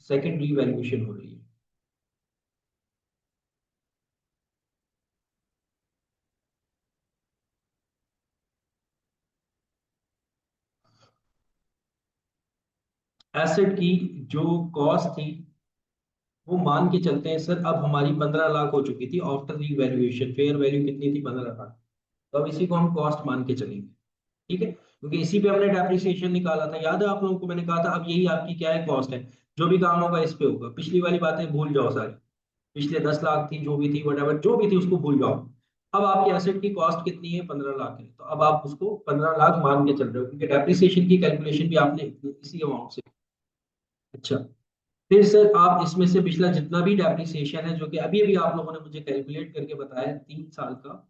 सेकंड रीवैल्यूएशन हो रही है। एसेट की जो कॉस्ट थी वो मान के चलते हैं सर, अब हमारी 15 लाख हो चुकी थी आफ्टर रीवैल्यूएशन। फेयर वैल्यू कितनी थी, 15 लाख। तो अब इसी को हम कॉस्ट मान के चलेंगे। ठीक है, क्योंकि इसी पे हमने डेप्रिसिएशन निकाला था। याद है आप लोगों को, मैंने कहा था अब यही आपकी क्या है, कॉस्ट है। जो भी काम होगा इस पे होगा। पिछली वाली बातें भूल जाओ सारी। पिछले 10 लाख थी जो भी थी, वट जो भी थी उसको भूल जाओ। अब आपके एसेट की कॉस्ट कितनी है, 15 लाख है। तो अब आप उसको 15 लाख मान के चल रहे हो, क्योंकि डेप्रिसिएशन की कैलकुलेशन भी आपने इसी अमाउंट से। अच्छा, फिर सर आप इसमें से पिछला जितना भी डेप्रिसिएशन है, जो कि अभी अभी आप लोगों ने मुझे कैलकुलेट करके बताया, 3 साल का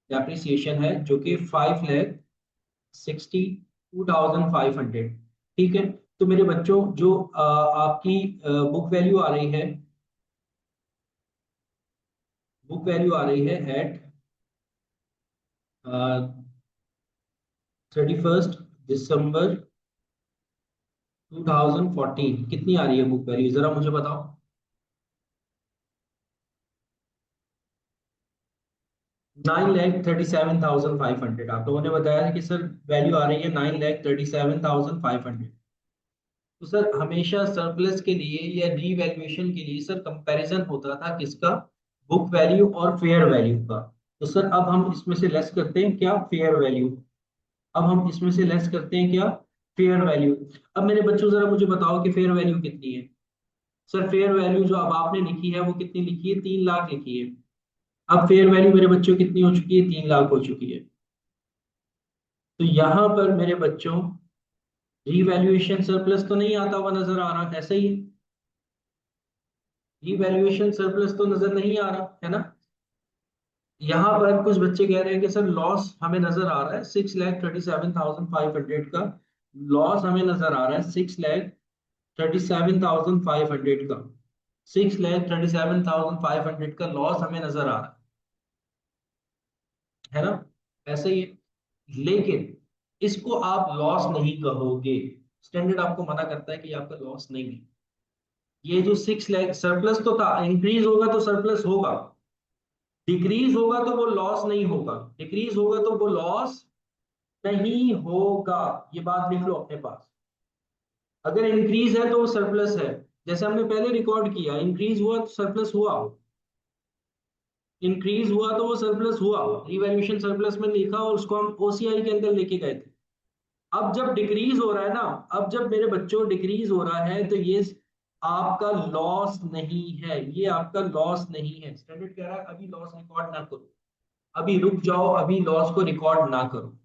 डेप्रिसिएशन है जो कि 5,62,500। ठीक है, तो मेरे बच्चों जो आपकी बुक वैल्यू आ रही है, बुक वैल्यू आ रही है एट 31 दिसंबर 2014, कितनी आ रही है बुक वैल्यू, जरा मुझे बताओ। 9,37,500 आप लोगों ने बताया है कि सर वैल्यू आ रही है 9,37,500। तो सर हमेशा सरप्लस के लिए या रीवैल्यूएशन के लिए सर कंपैरिजन होता था किसका, बुक वैल्यू और फेयर वैल्यू का। तो सर अब हम इसमें से लेस करते हैं क्या, फेयर वैल्यू। अब हम इसमें से लेस करते हैं क्या, फेयर वैल्यू। अब मेरे बच्चों जरा मुझे बताओ कि फेयर वैल्यू कितनी है। सर फेयर वैल्यू जो अब आपने लिखी है वो कितनी लिखी है, 3 लाख लिखी है। अब फेयर वैल्यू मेरे बच्चों कितनी हो चुकी है, 3 लाख हो चुकी है। तो यहाँ पर मेरे बच्चों रीवैल्यूएशन सरप्लस तो नहीं आता हुआ नजर आ रहा, ऐसा ही है। रीवैल्यूएशन सरप्लस तो नजर नहीं आ रहा है ना। यहाँ पर कुछ बच्चे कह रहे हैं कि सर लॉस हमें नजर आ रहा है, 6,37,500 का लॉस हमें नजर आ रहा है। 6,37,500 का, 6,37,500 का लॉस हमें नजर आ रहा है ना, ऐसे ही है। लेकिन इसको आप लॉस नहीं कहोगे, स्टैंडर्ड आपको मना करता है कि आपका लॉस नहीं है। ये जो 6 लाख सरप्लस तो था, इंक्रीज होगा तो सरप्लस होगा। डिक्रीज होगा तो वो लॉस नहीं होगा, डिक्रीज होगा तो वो लॉस नहीं होगा, ये बात लिख लो अपने पास। अगर इंक्रीज है तो वो सरप्लस है, जैसे हमने पहले रिकॉर्ड किया, इंक्रीज हुआ तो सरप्लस हुआ, इंक्रीज हुआ तो वो सरप्लस हुआ, रिवैल्यूएशन सरप्लस में लिखा और उसको हम ओसीआई के अंदर लेके गए थे। अब जब डिक्रीज हो रहा है ना, अब जब मेरे बच्चों डिक्रीज हो रहा है तो ये आपका लॉस नहीं है, ये आपका लॉस नहीं है। स्टैंडर्ड कह रहा है अभी लॉस रिकॉर्ड ना करो, अभी रुक जाओ, अभी लॉस को रिकॉर्ड ना करो।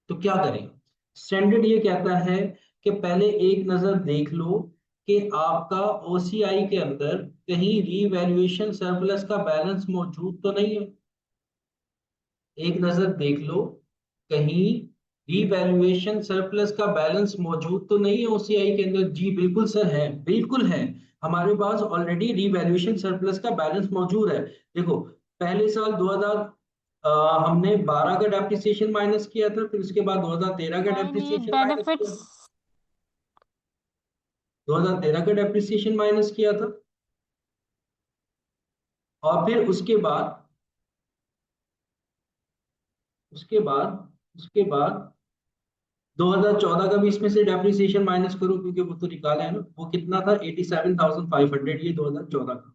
तो क्या करें? स्टैंडर्ड ये कहता है कि पहले एक नजर देख लो कि आपका ओसीआई के अंदर कहीं रीवैल्यूएशन सरप्लस का बैलेंस मौजूद तो नहीं है। एक नजर देख लो कहीं रीवैल्यूएशन सरप्लस का बैलेंस मौजूद तो नहीं है ओसीआई के अंदर। जी बिल्कुल सर है, बिल्कुल है, हमारे पास ऑलरेडी रीवैल्यूएशन सरप्लस का बैलेंस मौजूद है। देखो पहले साल 2000 हमने 12 का डेप्रिसिएशन माइनस किया था, फिर उसके बाद 2013 का I need डेप्रिसिएशन माइनस किया, benefits. 2013 का डेप्रिसिएशन माइनस किया था, और फिर उसके बाद 2014 का भी इसमें से डेप्रिसिएशन माइनस करो, क्योंकि वो तो निकाला है ना, वो कितना था 87,500, ये 2014 का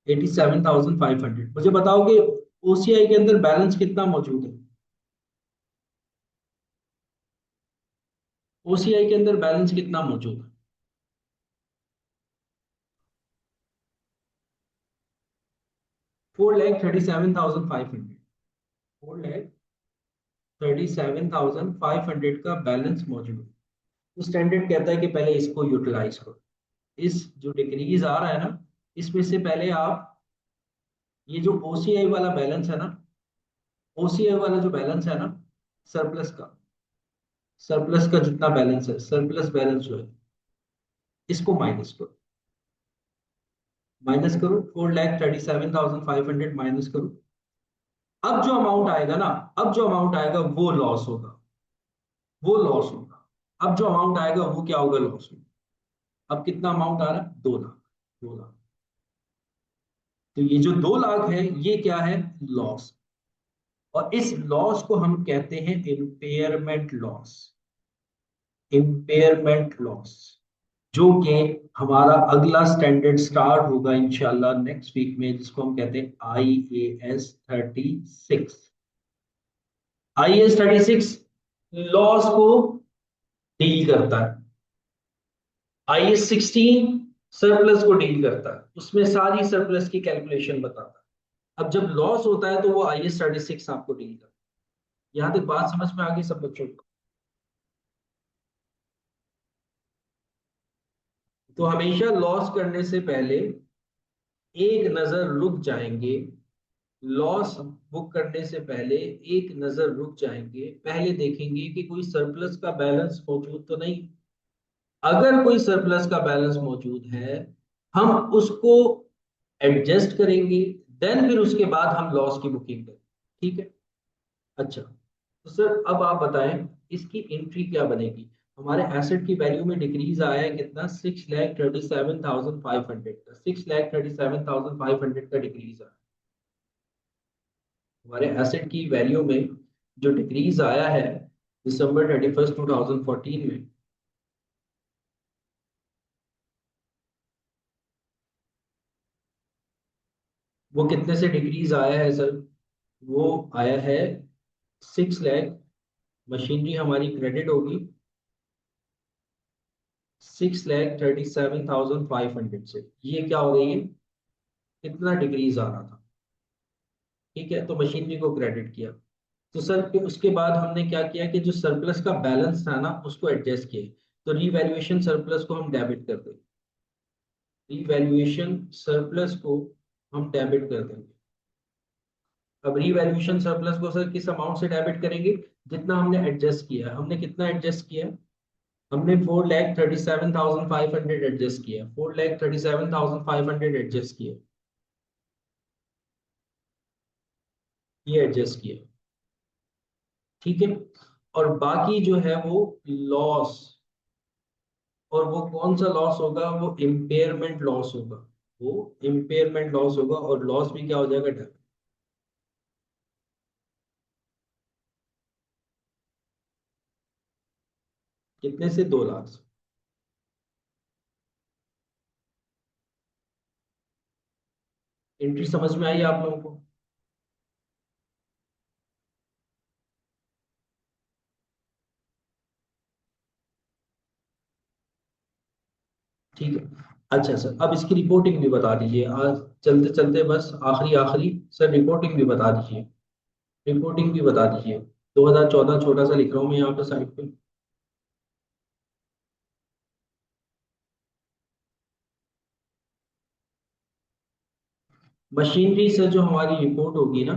87,500। मुझे बताओगे ओसीआई के अंदर बैलेंस कितना मौजूद है? ओसीआई के अंदर बैलेंस कितना मौजूद है? 4,37,500, 4,37,500 का बैलेंस मौजूद है। तो स्टैंडर्ड कहता है कि पहले इसको यूटिलाइज करो, इस जो डिक्रीज आ रहा है ना, इसमें से पहले आप ये जो ओसीआई वाला बैलेंस है ना, ओसीआई वाला जो बैलेंस है ना, सरप्लस का, सरप्लस का जितना बैलेंस है, सरप्लस बैलेंस जो है, इसको माइनस करो, माइनस करो, 4,37,500 माइनस करो। अब जो अमाउंट आएगा ना, अब जो अमाउंट आएगा वो लॉस होगा, वो लॉस होगा। अब जो अमाउंट आएगा वो क्या होगा? लॉस होगा। अब कितना अमाउंट आ रहा है? 2 लाख, 2 लाख। तो ये जो 2 लाख है ये क्या है? लॉस। और इस लॉस को हम कहते हैं इम्पेयरमेंट लॉस, इम्पेयरमेंट लॉस, जो कि हमारा अगला स्टैंडर्ड स्टार्ट होगा इंशाल्लाह नेक्स्ट वीक में, जिसको हम कहते हैं IAS 36। IAS 36 लॉस को डील करता है, IAS 16 सरप्लस को डील करता है, उसमें सारी सरप्लस की कैलकुलेशन बताता है। अब जब लॉस होता है तो वो IAS 36 आपको डील करता है। यहां तक बात समझ में आ गई सब बच्चों को? तो हमेशा लॉस करने से पहले एक नजर रुक जाएंगे, लॉस बुक करने से पहले एक नजर रुक जाएंगे, पहले देखेंगे कि कोई सरप्लस का बैलेंस मौजूद तो नहीं। अगर कोई सरप्लस का बैलेंस मौजूद है, हम उसको एडजस्ट करेंगे, देन फिर उसके बाद हम लॉस की बुकिंग करें। ठीक है? अच्छा, तो सर अब आप बताएं इसकी एंट्री क्या बनेगी? हमारे एसेट की वैल्यू में डिक्रीज आया है कितना? 6,37,500 का, 6,37,500 का डिक्रीज आया हमारे एसेट की वैल्यू में। जो डिक्रीज आया है December 31, 2014 में, वो कितने से डिक्रीज आया है सर? वो आया है 6 लाख। मशीनरी हमारी क्रेडिट होगी 6,37,500 से। ये क्या हो गई है? कितना डिक्रीज आ रहा था? ठीक है, तो मशीनरी को क्रेडिट किया। तो सर फिर उसके बाद हमने क्या किया कि जो सरप्लस का बैलेंस था ना उसको एडजस्ट किए, तो रीवैल्यूएशन सरप्लस को हम डेबिट कर देंगे, रीवैल्यूएशन सरप्लस को हम डेबिट कर देंगे। अब रीवैल्यूएशन सरप्लस को सर किस अमाउंट से डेबिट करेंगे? जितना हमने एडजस्ट किया। हमने कितना एडजस्ट किया? हमने 4,37,500 एडजस्ट किया, 4,37,500 एडजस्ट किया, ये एडजस्ट किया। ठीक है, और बाकी जो है वो लॉस, और वो कौन सा लॉस होगा? वो इम्पेयरमेंट लॉस होगा। वो इम्पेयरमेंट लॉस होगा, और लॉस भी क्या हो जाएगा, डेबिट। कितने से, 2 लाख से। एंट्री समझ में आई आप लोगों को? ठीक है। अच्छा सर, अब इसकी रिपोर्टिंग भी बता दीजिए आज, चलते चलते बस आखिरी आखिरी। सर रिपोर्टिंग भी बता दीजिए, रिपोर्टिंग भी बता दीजिए। 2014 छोटा सा लिख रहा हूँ मैं यहाँ पे साइड पे। मशीनरी से जो हमारी रिपोर्ट होगी ना,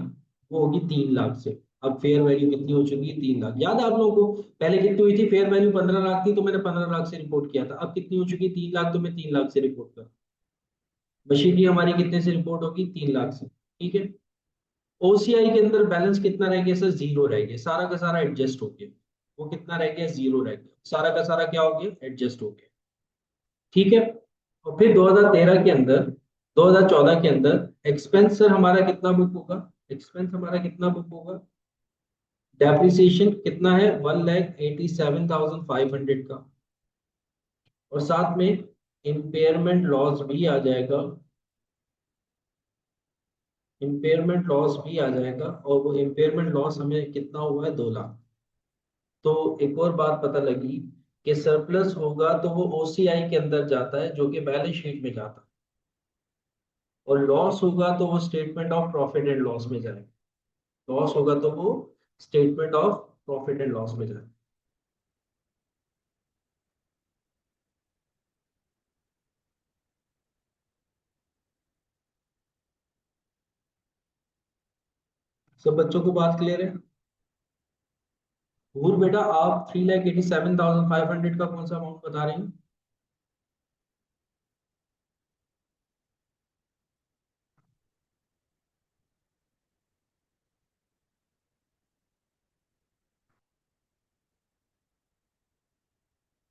वो होगी 3 लाख से। अब फेयर वैल्यू कितनी हो चुकी है, 3 लाख। याद है आप लोगों को पहले कितनी हुई थी, फेयर वैल्यू 15 लाख थी, तो मैंने 15 लाख से रिपोर्ट किया था। अब कितनी हो चुकी है, 3 लाख, तो मैं 3 लाख से रिपोर्ट कर। मशीनरी हमारी कितने से रिपोर्ट होगी, 3 लाख से। ठीक है। ओसीआई के अंदर बैलेंस कितना रह गया सर, जीरो रह गया, सारा का सारा एडजस्ट हो गया। वो कितना रह गया, जीरो रह गया, सारा का सारा क्या हो गया, एडजस्ट हो गया। ठीक है। और फिर 2013 के अंदर, 2014 के अंदर एक्सपेंस सर हमारा कितना बुक होगा, एक्सपेंस हमारा कितना बुक होगा, डेप्रिसिएशन कितना है, 1,87,500 का। और साथ में इम्पेयरमेंट लॉस भी आ जाएगा, इम्पेयरमेंट लॉस भी आ जाएगा, और वो इम्पेयरमेंट लॉस हमें कितना हुआ है, 2 लाख। तो एक और बात पता लगी कि सरप्लस होगा तो वो ओसीआई के अंदर जाता है, जो कि बैलेंस शीट में जाता है। और लॉस होगा तो वो statement of profit and loss में जाएगा। लॉस होगा तो वो statement of profit and loss में जाएगा। सब बच्चों को बात क्लियर है? भूर बेटा, आप 3,87,500 का कौन सा अमाउंट बता रहे हैं?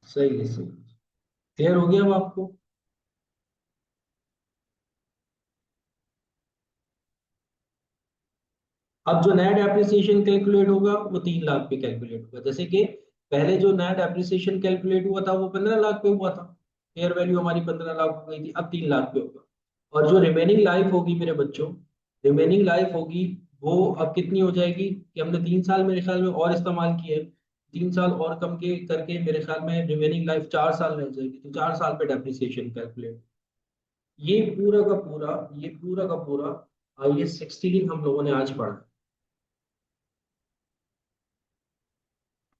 सही है, सही। क्लियर हो गया अब आपको? अब जो नेट एप्रिसिएशन कैलकुलेट होगा वो 3 लाख पे कैलकुलेट होगा। जैसे कि पहले जो नेट एप्रिसिएशन कैलकुलेट हुआ था वो 15 लाख पे हुआ था, फेयर वैल्यू हमारी 15 लाख हो गई थी, अब 3 लाख पे होगा। और जो रिमेनिंग लाइफ होगी मेरे बच्चों, रिमेनिंग लाइफ होगी, वो अब कितनी हो जाएगी कि हमने 3 साल मेरे ख्याल में और इस्तेमाल किए हैं। 3 साल और कम के करके मेरे ख्याल में रिमेनिंग लाइफ 4 साल रह जाएगी, तो 4 साल पे डेप्रिसिएशन कैलकुलेट। ये पूरा का पूरा, ये पूरा का पूरा IS 16 हम लोगों ने आज पढ़ा।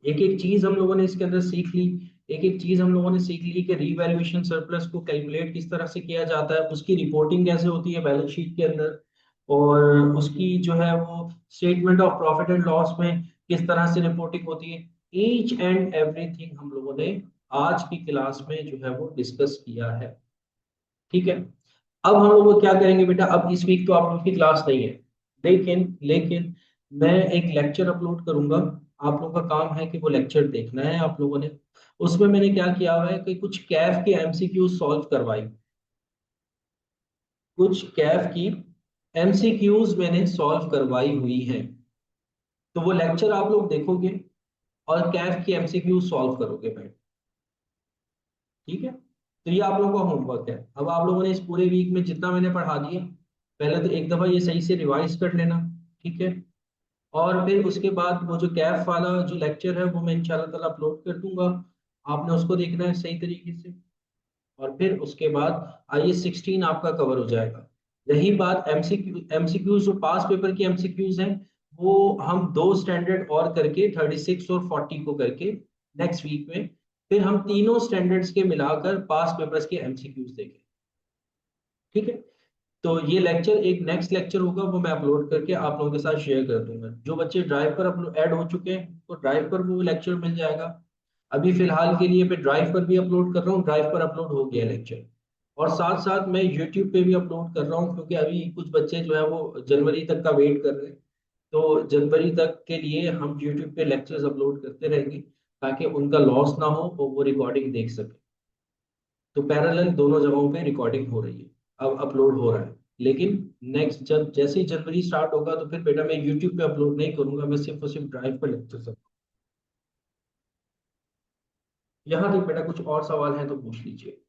एक एक चीज हम लोगों ने इसके अंदर सीख ली। एक एक चीज हम लोगों ने सीख ली कि रीवैल्यूएशन सरप्लस को कैलकुलेट किस तरह से किया जाता है, उसकी रिपोर्टिंग कैसे होती है बैलेंस शीट के अंदर, और उसकी जो है वो statement of profit and loss में किस तरह से रिपोर्टिंग होती है। ईच एंड एवरीथिंग हम लोगों ने आज की क्लास में जो है वो डिस्कस किया है। ठीक है। अब हम लोग क्या करेंगे बेटा, अब इस वीक तो आप लोग की क्लास नहीं है, लेकिन लेकिन मैं एक लेक्चर अपलोड करूंगा। आप लोगों का काम है कि वो लेक्चर देखना है आप लोगों ने। उसमें मैंने क्या किया हुआ है कि कुछ कैफ के एमसीक्यू सॉल्व करवाई, कुछ कैफ की एमसीक्यूज मैंने सॉल्व करवाई हुई है। तो वो लेक्चर आप लोग देखोगे और कैफ की एमसीक्यू सॉल्व करोगे भाई। ठीक है। तो ये आप लोगों का होमवर्क है। अब आप लोगों ने इस पूरे वीक में जितना मैंने पढ़ा दिया, पहले तो एक दफा ये सही से रिवाइज कर लेना। ठीक है। और फिर उसके बाद वो जो कैफ वाला जो लेक्चर है वो मैं इंशाल्लाह ताला अपलोड कर दूंगा। आपने उसको देखना है सही तरीके से। और फिर उसके बाद IS 16 आपका कवर हो जाएगा। रही बात एमसीक्यूज, जो पास पेपर की एमसीक्यूज हैं, वो हम 2 स्टैंडर्ड और करके 36 और 40 को करके नेक्स्ट वीक में, फिर हम तीनों स्टैंडर्ड्स के मिलाकर पास पेपर्स के एमसीक्यूज देंगे। ठीक है। तो ये लेक्चर एक नेक्स्ट लेक्चर होगा, वो मैं अपलोड करके आप लोगों के साथ शेयर कर दूंगा। जो बच्चे ड्राइव पर अपलोड ऐड हो चुके हैं तो ड्राइव पर वो लेक्चर मिल जाएगा। अभी फिलहाल के लिए मैं ड्राइव पर भी अपलोड कर रहा हूँ, ड्राइव पर अपलोड हो गया लेक्चर। और साथ साथ मैं यूट्यूब पे भी अपलोड कर रहा हूँ, क्योंकि अभी कुछ बच्चे जो है वो जनवरी तक का वेट कर रहे हैं। तो जनवरी तक के लिए हम यूट्यूब पे लेक्चर्स अपलोड करते रहेंगे, ताकि उनका लॉस ना हो और वो रिकॉर्डिंग देख सके। तो पैरेलल दोनों जगहों पे रिकॉर्डिंग हो रही है। अब अपलोड हो रहा है। लेकिन नेक्स्ट जब जैसे ही जनवरी स्टार्ट होगा तो फिर बेटा मैं यूट्यूब पे अपलोड नहीं करूंगा, मैं सिर्फ और सिर्फ ड्राइव पर लेक्चर सब। यहाँ तक बेटा कुछ और सवाल है तो पूछ लीजिए।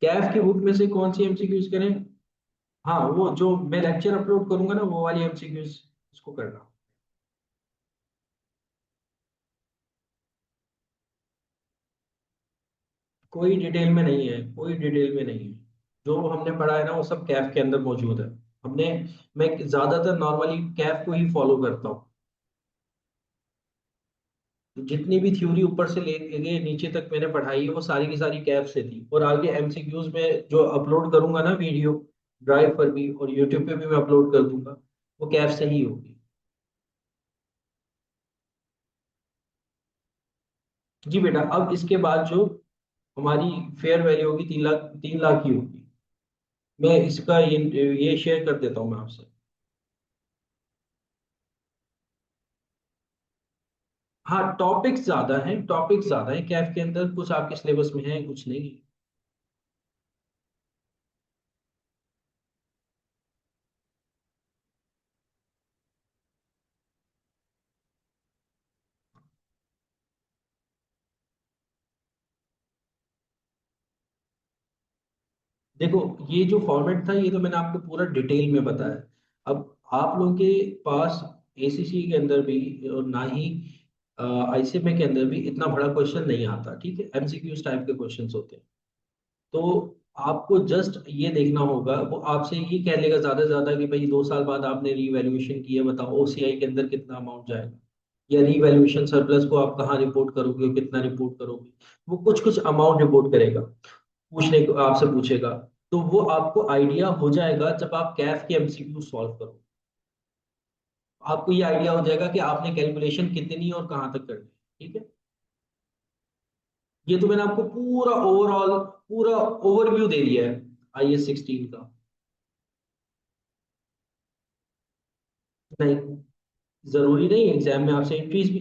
कैफ की बुक में से कौन सी एमसीक्यूज करें? हाँ, वो जो मैं लेक्चर अपलोड करूंगा ना वो वाली एमसीक्यूज उसको करना। कोई डिटेल में नहीं है, कोई डिटेल में नहीं है। जो हमने पढ़ा है ना वो सब कैफ के अंदर मौजूद है। हमने मैं ज्यादातर नॉर्मली कैफ को ही फॉलो करता हूँ। तो जितनी भी थ्योरी ऊपर से लेके नीचे तक मैंने पढ़ाई है वो सारी की सारी कैफ से थी, और आगे एमसीक्यूज में जो अपलोड करूंगा ना वीडियो, ड्राइव पर भी और यूट्यूब पे भी मैं अपलोड कर दूंगा, वो कैफ से ही होगी। जी बेटा, अब इसके बाद जो हमारी फेयर वैल्यू होगी 3 लाख, 3 लाख की होगी। मैं इसका ये शेयर कर देता हूँ मैं आपसे। हाँ, टॉपिक्स ज्यादा हैं, टॉपिक्स ज्यादा हैं कैफ के अंदर, कुछ आपके सिलेबस में है कुछ नहीं है। देखो, ये जो फॉर्मेट था ये तो मैंने आपको पूरा डिटेल में बताया। अब आप लोगों के पास एसीसी के अंदर भी और ना ही आईसीएमए के अंदर भी इतना बड़ा क्वेश्चन नहीं आता, ठीक है, एमसीक्यूज टाइप के क्वेश्चंस होते हैं। तो आपको जस्ट ये देखना होगा, वो आपसे ये कह लेगा ज्यादा से ज्यादा कि भाई 2 साल बाद आपने रीवैल्यूएशन किया, बताओ ओसीआई के अंदर कितना अमाउंट जाएगा, या रीवैल्यूएशन सरप्लस को आप कहाँ रिपोर्ट करोगे, कितना रिपोर्ट करोगे। वो कुछ कुछ अमाउंट रिपोर्ट करेगा, पूछने को आपसे पूछेगा। तो वो आपको आइडिया हो जाएगा जब आप कैफ के एमसीक्यू सॉल्व करो। आपको ये आइडिया हो जाएगा कि आपने कैलकुलेशन कितनी और कहाँ तक करनी है, ठीक है। ये तो मैंने आपको पूरा ओवरऑल, पूरा ओवरव्यू दे दिया है आईएस 16 का। नहीं, जरूरी नहीं, एग्जाम में आपसे इंक्रीज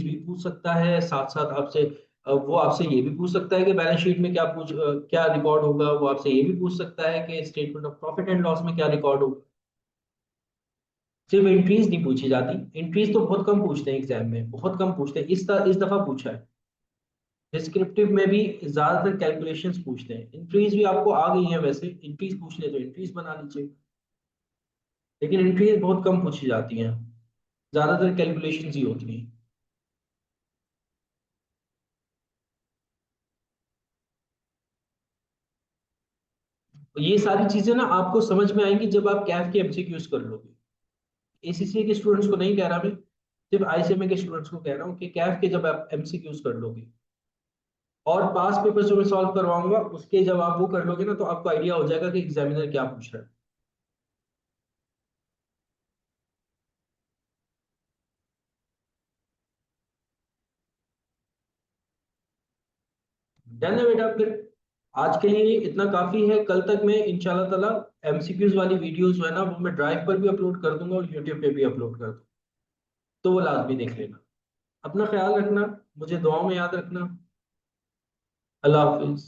भी पूछ सकता है, साथ साथ आपसे वो आपसे ये भी पूछ सकता है कि बैलेंस शीट में क्या रिकॉर्ड होगा, वो आपसे ये भी पूछ सकता है कि statement of profit and loss में क्या रिकॉर्ड होगा। सिर्फ इंक्रीज नहीं पूछी जाती, इंक्रीज तो बहुत कम पूछते हैं एग्जाम में, बहुत कम पूछते हैं, इस दफा पूछा है। डिस्क्रिप्टिव में भी ज्यादातर कैलकुलेशंस पूछते हैं, इंक्रीज भी आपको आ गई है वैसे, इंक्रीज पूछने तो इंक्रीज बना लीजिए, लेकिन इंक्रीज बहुत कम पूछी जाती हैं, ज्यादातर कैलकुलेशंस ही होती हैं। तो ये सारी चीजें ना आपको समझ में आएंगी जब आप कैफ के एमसीक्यूज कर लोगे। एसीसीए के स्टूडेंट्स को नहीं कह रहा मैं, सिर्फ आईसीएमए के स्टूडेंट्स को कह रहा हूँ कि कैफ के जब आप एमसीक्यूज कर लोगे और पास पेपर जो मैं सॉल्व करवाऊंगा उसके जब आप वो कर लोगे ना, तो आपको आइडिया हो जाएगा कि एग्जामिनर क्या पूछ रहा है। डन है बेटा, फिर आज के लिए इतना काफी है। कल तक मैं इंशाल्लाह ताला एमसीक्यूज वाली वीडियोस जो है ना वो मैं ड्राइव पर भी अपलोड कर दूंगा और यूट्यूब पे भी अपलोड कर दूंगा, तो वो लाजमी देख लेना। अपना ख्याल रखना, मुझे दुआओं में याद रखना। अल्लाह हाफिज।